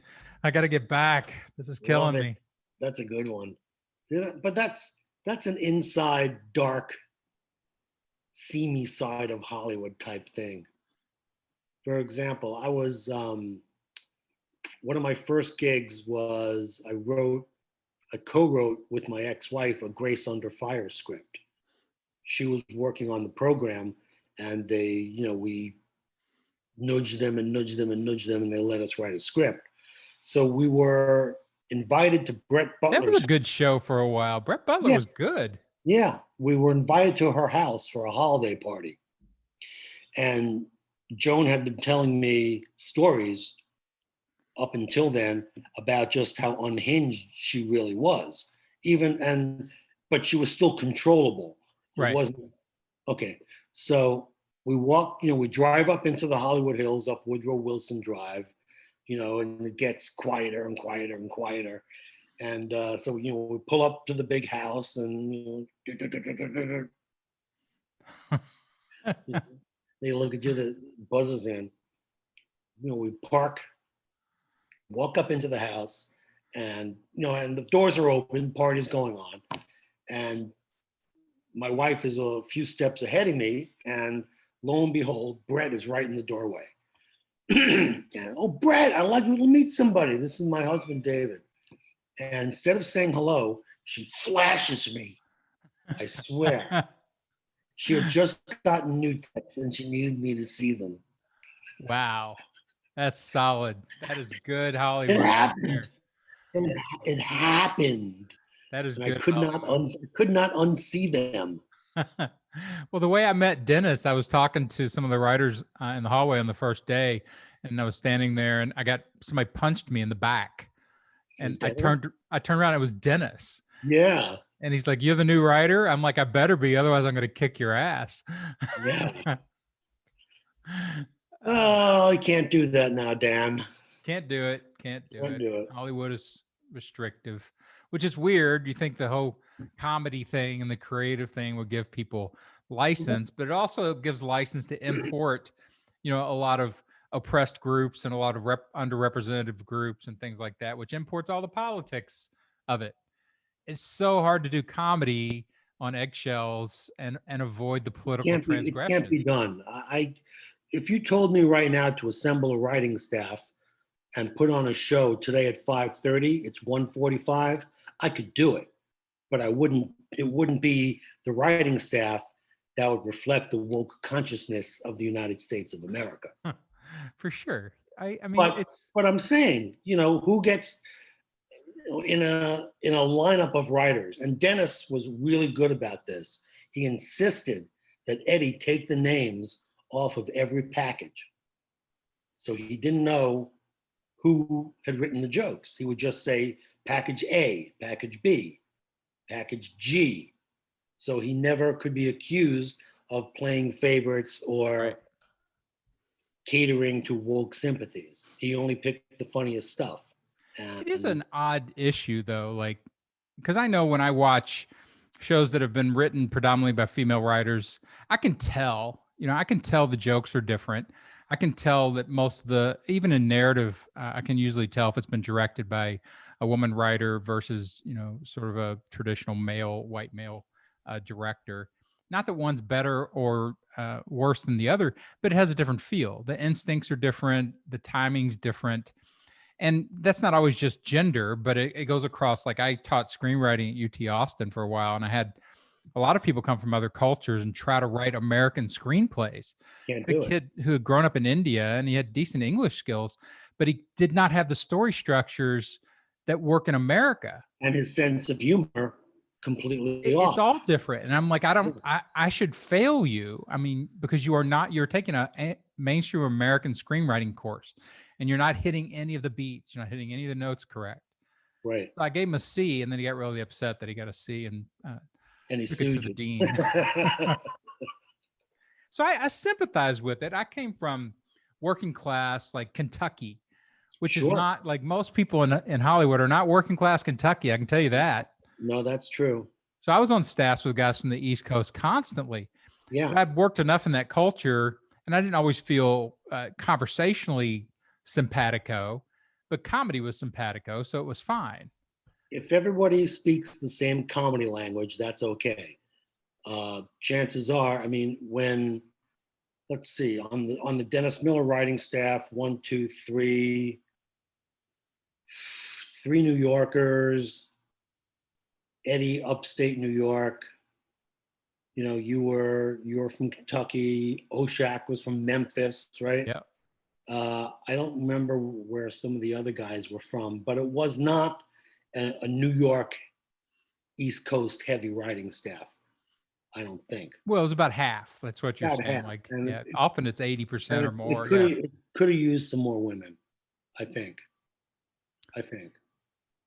back. This is killing me. That's a good one. Yeah, but that's an inside, dark, seamy side of Hollywood type thing. For example, I was one of my first gigs was I co-wrote with my ex-wife a Grace Under Fire script. She was working on the program, and we nudged them and nudged them and nudged them, and they let us write a script. So we were invited to Brett Butler's. That was a good show for a while. Brett Butler was good. Yeah, we were invited to her house for a holiday party. And Joan had been telling me stories up until then about just how unhinged she really was. But she was still controllable. It Right. wasn't okay. So we walk, we drive up into the Hollywood Hills, up Woodrow Wilson Drive, and it gets quieter and quieter and quieter. And so, we pull up to the big house and, they look at you, the buzzes in. We park, walk up into the house, and, and the doors are open, party's going on. And my wife is a few steps ahead of me, and lo and behold, Brett is right in the doorway. And, oh, Brett, I'd like you to meet somebody. This is my husband, David. And instead of saying hello, she flashes me. I swear. She had just gotten new texts and she needed me to see them. Wow. That's solid. That is good Hollywood. It happened. It happened. That is and good. I could not unsee them. Well, the way I met Dennis, I was talking to some of the writers in the hallway on the first day, and I was standing there, and somebody punched me in the back, and I turned around. It was Dennis. Yeah. And he's like, "You're the new writer?" I'm like, "I better be, otherwise I'm going to kick your ass." Yeah. Oh, I can't do that now, Dan. Can't do it. Can't do it. Hollywood is restrictive, which is weird. You think the whole comedy thing and the creative thing would give people license, but it also gives license to import, a lot of oppressed groups and a lot of underrepresented groups and things like that, which imports all the politics of it. It's so hard to do comedy on eggshells and avoid the political transgression. It can't be done. If you told me right now to assemble a writing staff and put on a show today at 5:30, it's 1:45, I could do it. But it wouldn't be the writing staff that would reflect the woke consciousness of the United States of America. For sure. I mean, but I'm saying, who gets in a lineup of writers, and Dennis was really good about this. He insisted that Eddie take the names off of every package. So he didn't know who had written the jokes. He would just say package A, package B, package G. So he never could be accused of playing favorites or catering to woke sympathies. He only picked the funniest stuff. It is an odd issue, though, because I know when I watch shows that have been written predominantly by female writers, I can tell, the jokes are different. I can tell that even in narrative, I can usually tell if it's been directed by a woman writer versus, sort of a traditional white male director. Not that one's better or worse than the other, but it has a different feel. The instincts are different. The timing's different. And that's not always just gender, but it goes across. Like, I taught screenwriting at UT Austin for a while, and I had a lot of people come from other cultures and try to write American screenplays. A kid who had grown up in India, and he had decent English skills, but he did not have the story structures that work in America. And his sense of humor completely off. It's all different. And I'm like, I should fail you. I mean, because you're taking a mainstream American screenwriting course, and you're not hitting any of the beats. You're not hitting any of the notes correct. Right. So I gave him a C, and then he got really upset that he got a C, and he sued the dean. So I sympathize with it. I came from working class, like Kentucky, which is not like most people in Hollywood are not working class Kentucky. I can tell you that. No, that's true. So I was on staffs with guys from the East Coast constantly. Yeah. But I'd worked enough in that culture, and I didn't always feel conversationally simpatico, but comedy was simpatico, so it was fine. If everybody speaks the same comedy language, that's okay. Chances are, I mean, let's see, on the Dennis Miller writing staff, 3 New Yorkers, Eddie, upstate New York. You were from Kentucky. Oshak was from Memphis, right? Yeah. I don't remember where some of the other guys were from, but it was not a New York East Coast heavy writing staff. I don't think. Well, it was about half. That's what you're saying. Half. Often it's 80% or more. It could have used some more women, I think. I think.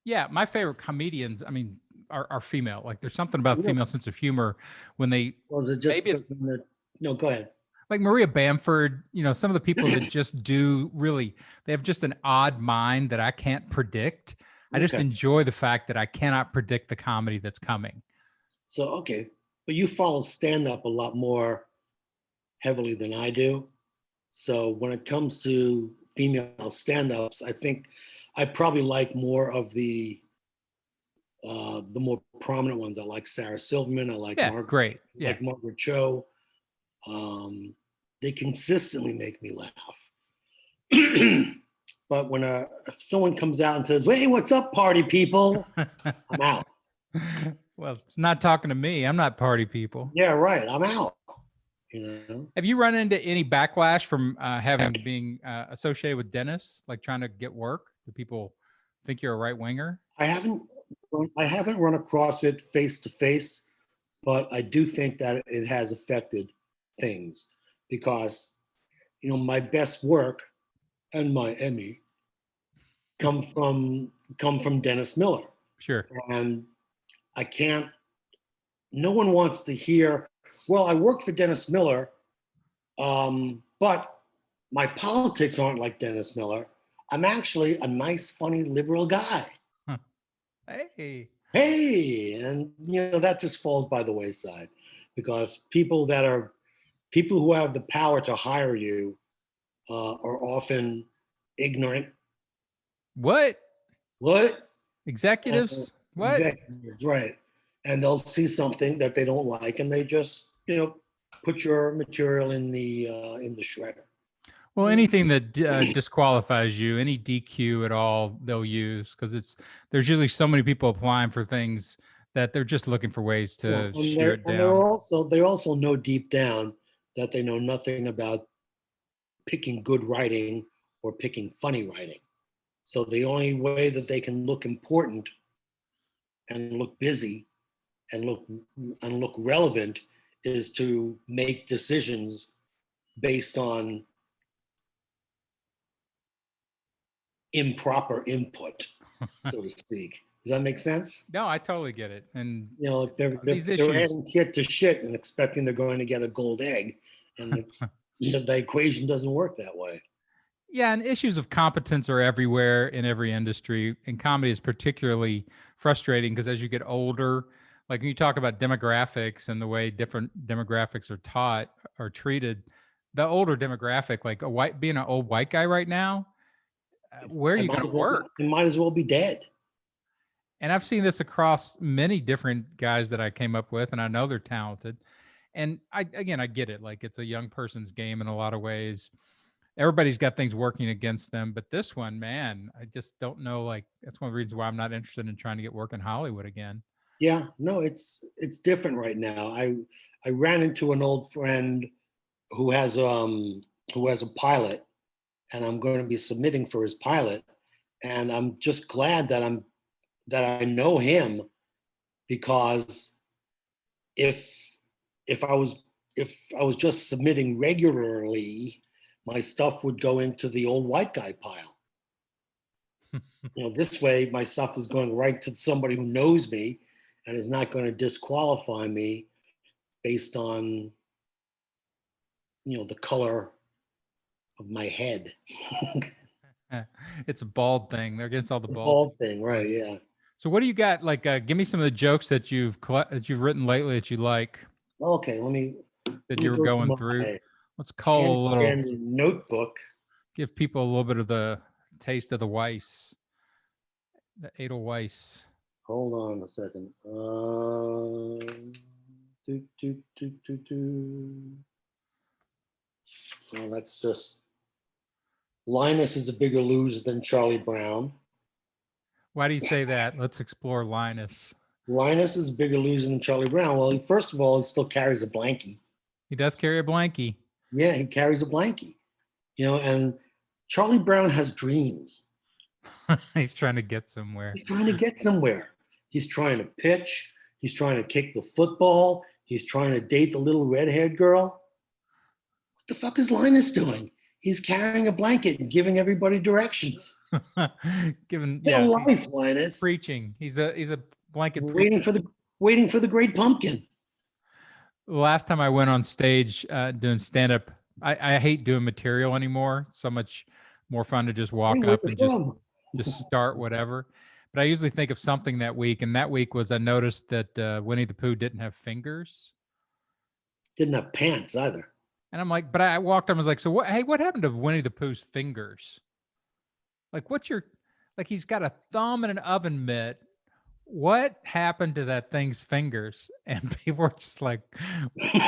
Yeah, my favorite comedians, I mean, are female. Like there's something about Yeah. female sense of humor when they Was it just maybe it's because no, go ahead. like Maria Bamford, some of the people that just do really, they have just an odd mind that I can't predict. I just Okay. enjoy the fact that I cannot predict the comedy that's coming. So, okay. But you follow stand up a lot more heavily than I do. So when it comes to female stand-ups, I think I probably like more of the more prominent ones. I like Sarah Silverman. I like Yeah, great. Yeah. like Margaret Cho. They consistently make me laugh. But when if someone comes out and says, "Hey, what's up, party people?" I'm out. Well, it's not talking to me. I'm not party people. Yeah, right. I'm out. Have you run into any backlash from being associated with Dennis, like trying to get work? Do people think you're a right winger? I haven't run across it face to face, but I do think that it has affected things because my best work and my Emmy come from Dennis Miller. Sure. And I can't. No one wants to hear. Well, I worked for Dennis Miller, but my politics aren't like Dennis Miller. I'm actually a nice, funny, liberal guy. Huh. Hey. And that just falls by the wayside because people who have the power to hire you are often ignorant. What? Executives? What? Executives, right. And they'll see something that they don't like and they just, put your material in the shredder. Well, anything that disqualifies you, any DQ at all, they'll use because there's usually so many people applying for things that they're just looking for ways to shear it down. And they also know deep down that they know nothing about picking good writing or picking funny writing. So the only way that they can look important and look busy and look relevant is to make decisions based on improper input, so to speak. Does that make sense? No, I totally get it. And they're adding shit to shit and expecting they're going to get a gold egg, and it's the equation doesn't work that way. Yeah, and issues of competence are everywhere in every industry, and comedy is particularly frustrating because as you get older, like when you talk about demographics and the way different demographics are taught or treated, the older demographic, like being an old white guy right now, where are you going to work? You might as well be dead. And I've seen this across many different guys that I came up with, and I know they're talented. And I get it. Like it's a young person's game in a lot of ways. Everybody's got things working against them, but this one, man, I just don't know. Like that's one of the reasons why I'm not interested in trying to get work in Hollywood again. Yeah, no, it's different right now. I ran into an old friend who has a pilot, and I'm going to be submitting for his pilot, and I'm just glad that I know him, because if I was just submitting regularly, my stuff would go into the old white guy pile. This way my stuff is going right to somebody who knows me and is not going to disqualify me based on the color of my head. It's a bald thing. They're against all the bald thing, right? Yeah. So what do you got? Like, give me some of the jokes that you've written lately that you like. Okay, that you were going through. Let's call a little notebook. Give people a little bit of the taste of the Weiss, the Weiss. Hold on a second. So that's just Linus is a bigger loser than Charlie Brown. Why do you say that? Let's explore Linus. Linus is a bigger loser than Charlie Brown. Well, first of all, he still carries a blankie. He does carry a blankie. Yeah, he carries a blankie. And Charlie Brown has dreams. He's trying to get somewhere. He's trying to pitch. He's trying to kick the football. He's trying to date the little red-haired girl. What the fuck is Linus doing? He's carrying a blanket and giving everybody directions. Given, Get a yeah, life, Linus. preaching. He's a blanket Waiting preacher. for the great pumpkin. The last time I went on stage doing stand up, I hate doing material anymore. It's so much more fun to just Hey, walk where up you and from? just start whatever. But I usually think of something that week, and that week was I noticed that Winnie the Pooh didn't have fingers, Didn't have pants either. and I'm like, but I walked up and was like, so what? Hey, what happened to Winnie the Pooh's fingers? Like, what's your like? He's got a thumb and an oven mitt. What happened to that thing's fingers? And people were just like,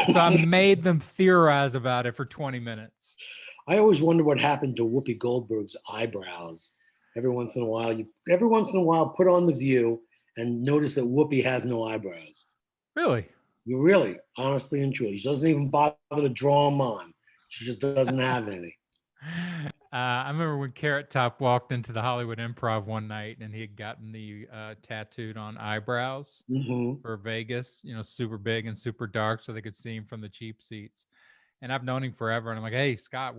so I made them theorize about it for 20 minutes. I always wonder what happened to Whoopi Goldberg's eyebrows. Every once in a while, put on The View and notice that Whoopi has no eyebrows. Really? You really, honestly and truly. She doesn't even bother to draw them on. She just doesn't have any. I remember when Carrot Top walked into the Hollywood Improv one night and he had gotten the tattooed on eyebrows Mm-hmm. for Vegas, super big and super dark so they could see him from the cheap seats. And I've known him forever. And I'm like, hey, Scott,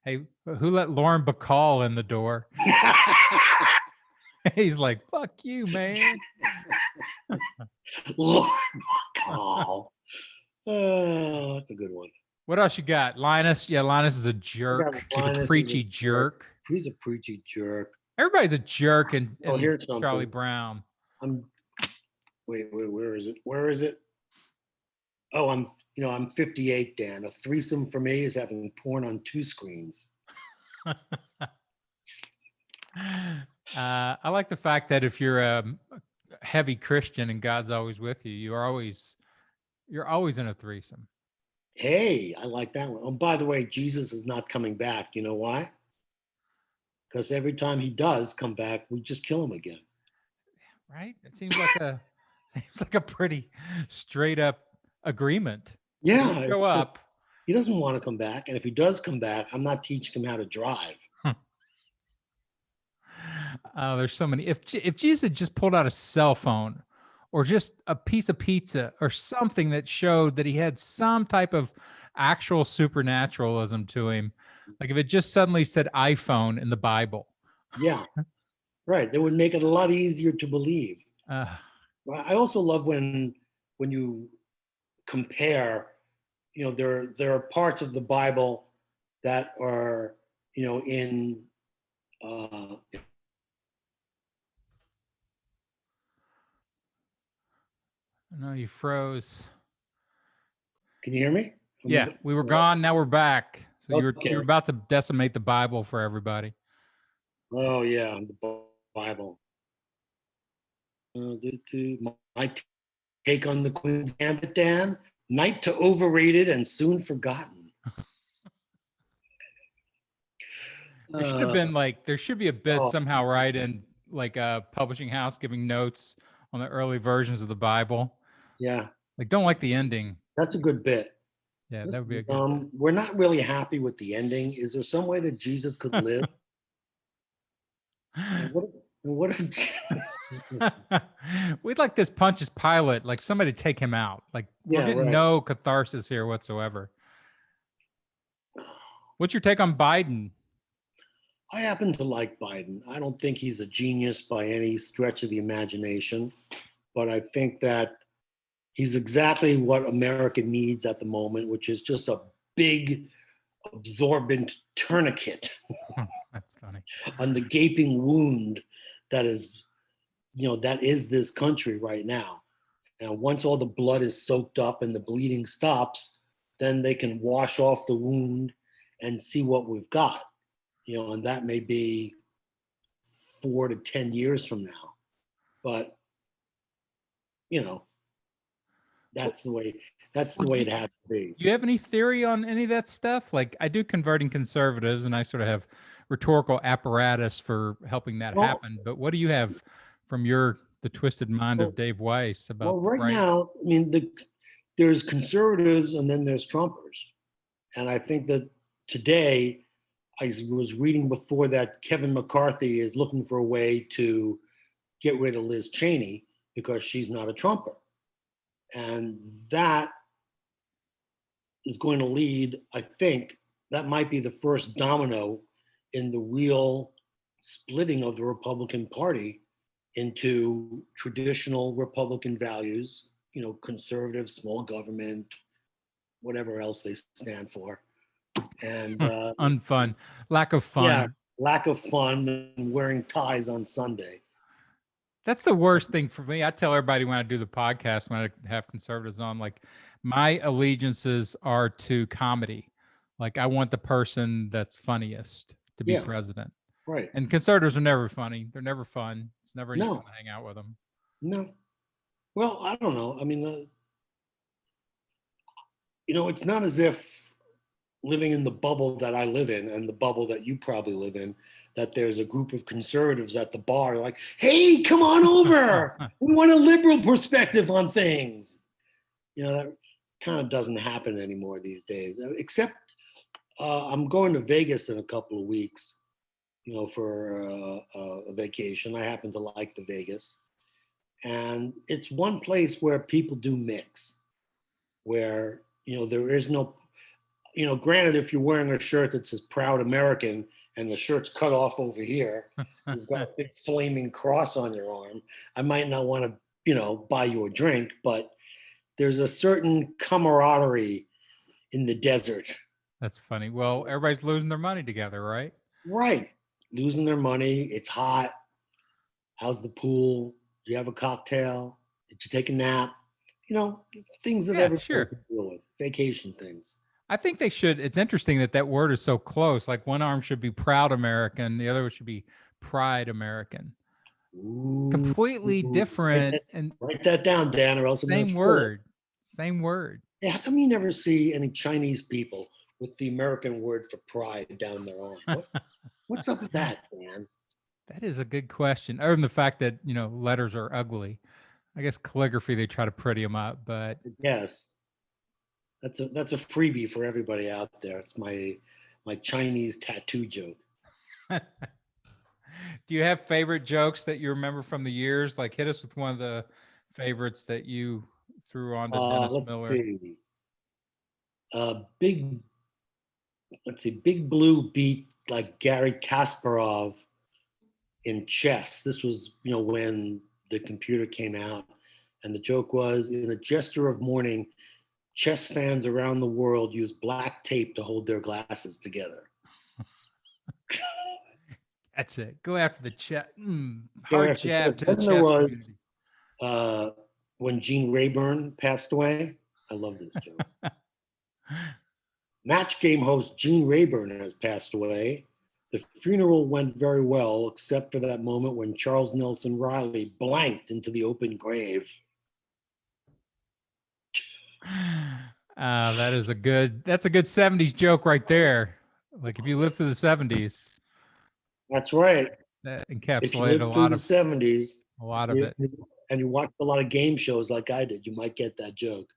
hey, who let Lauren Bacall in the door? He's like, fuck you, man. Lord McCall. Oh, that's a good one. What else you got? Linus? Yeah, Linus is a jerk. He's a preachy jerk. He's a preachy jerk. Everybody's a jerk in Here's something. Charlie Brown. Wait, where is it? Where is it? Oh, I'm 58, Dan. A threesome for me is having porn on 2 screens. I like the fact that if you're a heavy Christian and God's always with you, you're always in a threesome. Hey, I like that one. Oh, by the way, Jesus is not coming back. You know why? Because every time he does come back, we just kill him again. Right? It seems like a pretty straight up agreement. Yeah. Go up. He doesn't want to come back. And if he does come back, I'm not teaching him how to drive. Oh, there's so many. If Jesus had just pulled out a cell phone or just a piece of pizza or something that showed that he had some type of actual supernaturalism to him, like if it just suddenly said iPhone in the Bible. Yeah, right. That would make it a lot easier to believe. I also love when you compare, there are parts of the Bible that are, in No, you froze. Can you hear me? Yeah, we were gone. Now we're back. So Okay. you're about to decimate the Bible for everybody. Oh yeah, the Bible. My take on the Queen's Gambit, Dan. Night to overrated and soon forgotten. There should have been there should be a bit somehow right in like a publishing house giving notes on the early versions of the Bible. Yeah. Like, don't like the ending. That's a good bit. Yeah, that would be a good bit. We're not really happy with the ending. Is there some way that Jesus could live? what if We'd like this Pontius Pilate, like somebody take him out. Like we're getting no catharsis here whatsoever. What's your take on Biden? I happen to like Biden. I don't think he's a genius by any stretch of the imagination, but I think that he's exactly what America needs at the moment, which is just a big, absorbent tourniquet. That's funny. On the gaping wound that is this country right now. And once all the blood is soaked up and the bleeding stops, then they can wash off the wound and see what we've got. And that may be 4 to 10 years from now. But, that's the way it has to be. Do you have any theory on any of that stuff? Like I do converting conservatives and I sort of have rhetorical apparatus for helping that happen. But what do you have from the twisted mind of Dave Weiss about now, there's conservatives and then there's Trumpers. And I think that today, I was reading before that Kevin McCarthy is looking for a way to get rid of Liz Cheney because she's not a Trumper. And that is going to lead, I think, that might be the first domino in the real splitting of the Republican Party into traditional Republican values, conservative, small government, whatever else they stand for. And unfun, lack of fun. yeah, lack of fun and wearing ties on Sunday. That's the worst thing for me. I tell everybody when I do the podcast, when I have conservatives on, like, my allegiances are to comedy. Like, I want the person that's funniest to be president. Right. And conservatives are never funny. They're never fun. It's never any fun to hang out with them. No. Well, I don't know. I mean, it's not as if living in the bubble that I live in and the bubble that you probably live in, that there's a group of conservatives at the bar like, hey, come on over. We want a liberal perspective on things. That kind of doesn't happen anymore these days, except I'm going to Vegas in a couple of weeks, for a vacation. I happen to like the Vegas. And it's one place where people do mix, where, there is no, granted, if you're wearing a shirt that says Proud American and the shirt's cut off over here, you've got a big flaming cross on your arm, I might not want to, buy you a drink, but there's a certain camaraderie in the desert. That's funny. Well, everybody's losing their money together, right? Right. Losing their money. It's hot. How's the pool? Do you have a cocktail? Did you take a nap? Things that everybody can deal with. Vacation things. I think they should. It's interesting that word is so close. Like, one arm should be Proud American, the other should be Pride American. Ooh, completely different. Write that down, Dan, or else I'm same word. Same word. Yeah, how come you never see any Chinese people with the American word for pride down their arm? What's up with that, Dan? That is a good question. Other than the fact that, letters are ugly. I guess calligraphy, they try to pretty them up, but yes, that's a freebie for everybody out there. It's my Chinese tattoo joke. Do you have favorite jokes that you remember from the years? Like, hit us with one of the favorites that you threw on to Dennis Miller. Big Blue beat like Gary Kasparov in chess. This was, when the computer came out, and the joke was, in a gesture of mourning, chess fans around the world use black tape to hold their glasses together. That's it. Go after the chat. Hard jab to the chess community. When Gene Rayburn passed away, I love this joke. Match game host Gene Rayburn has passed away. The funeral went very well, except for that moment when Charles Nelson Riley blanked into the open grave. That's a good 70s joke right there. Like, if you lived through the 70s. That's right. That encapsulated a lot of the 70s. A lot of it. And you watched a lot of game shows like I did, you might get that joke.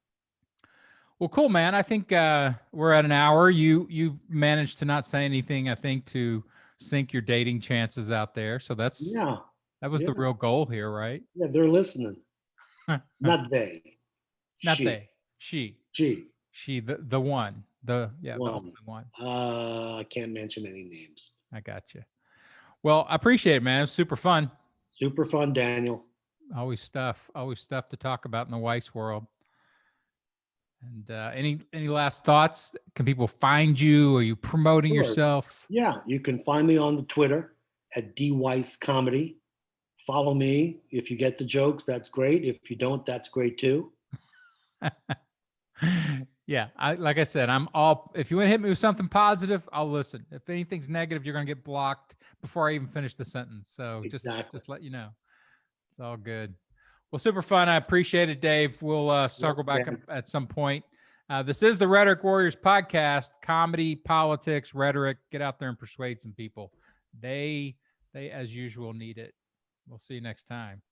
Well, cool, man. I think we're at an hour. You managed to not say anything, I think, to sink your dating chances out there. So that was the real goal here, right? Yeah, they're listening. Not they. Not they. She. The one. The one. The one. I can't mention any names. I got you. Well, I appreciate it, man. It was super fun. Super fun, Daniel. Always stuff to talk about in the Weiss world. And any last thoughts? Can people find you? Are you promoting yourself? Yeah, you can find me on the Twitter at DWeiss Follow me. If you get the jokes, that's great. If you don't, that's great too. Yeah, like I said, I'm all. If you want to hit me with something positive, I'll listen. If anything's negative, you're going to get blocked before I even finish the sentence. So exactly. just let you know. It's all good. Well, super fun. I appreciate it, Dave. We'll circle back at some point. This is the Rhetoric Warriors podcast. Comedy, politics, rhetoric. Get out there and persuade some people. They as usual need it. We'll see you next time.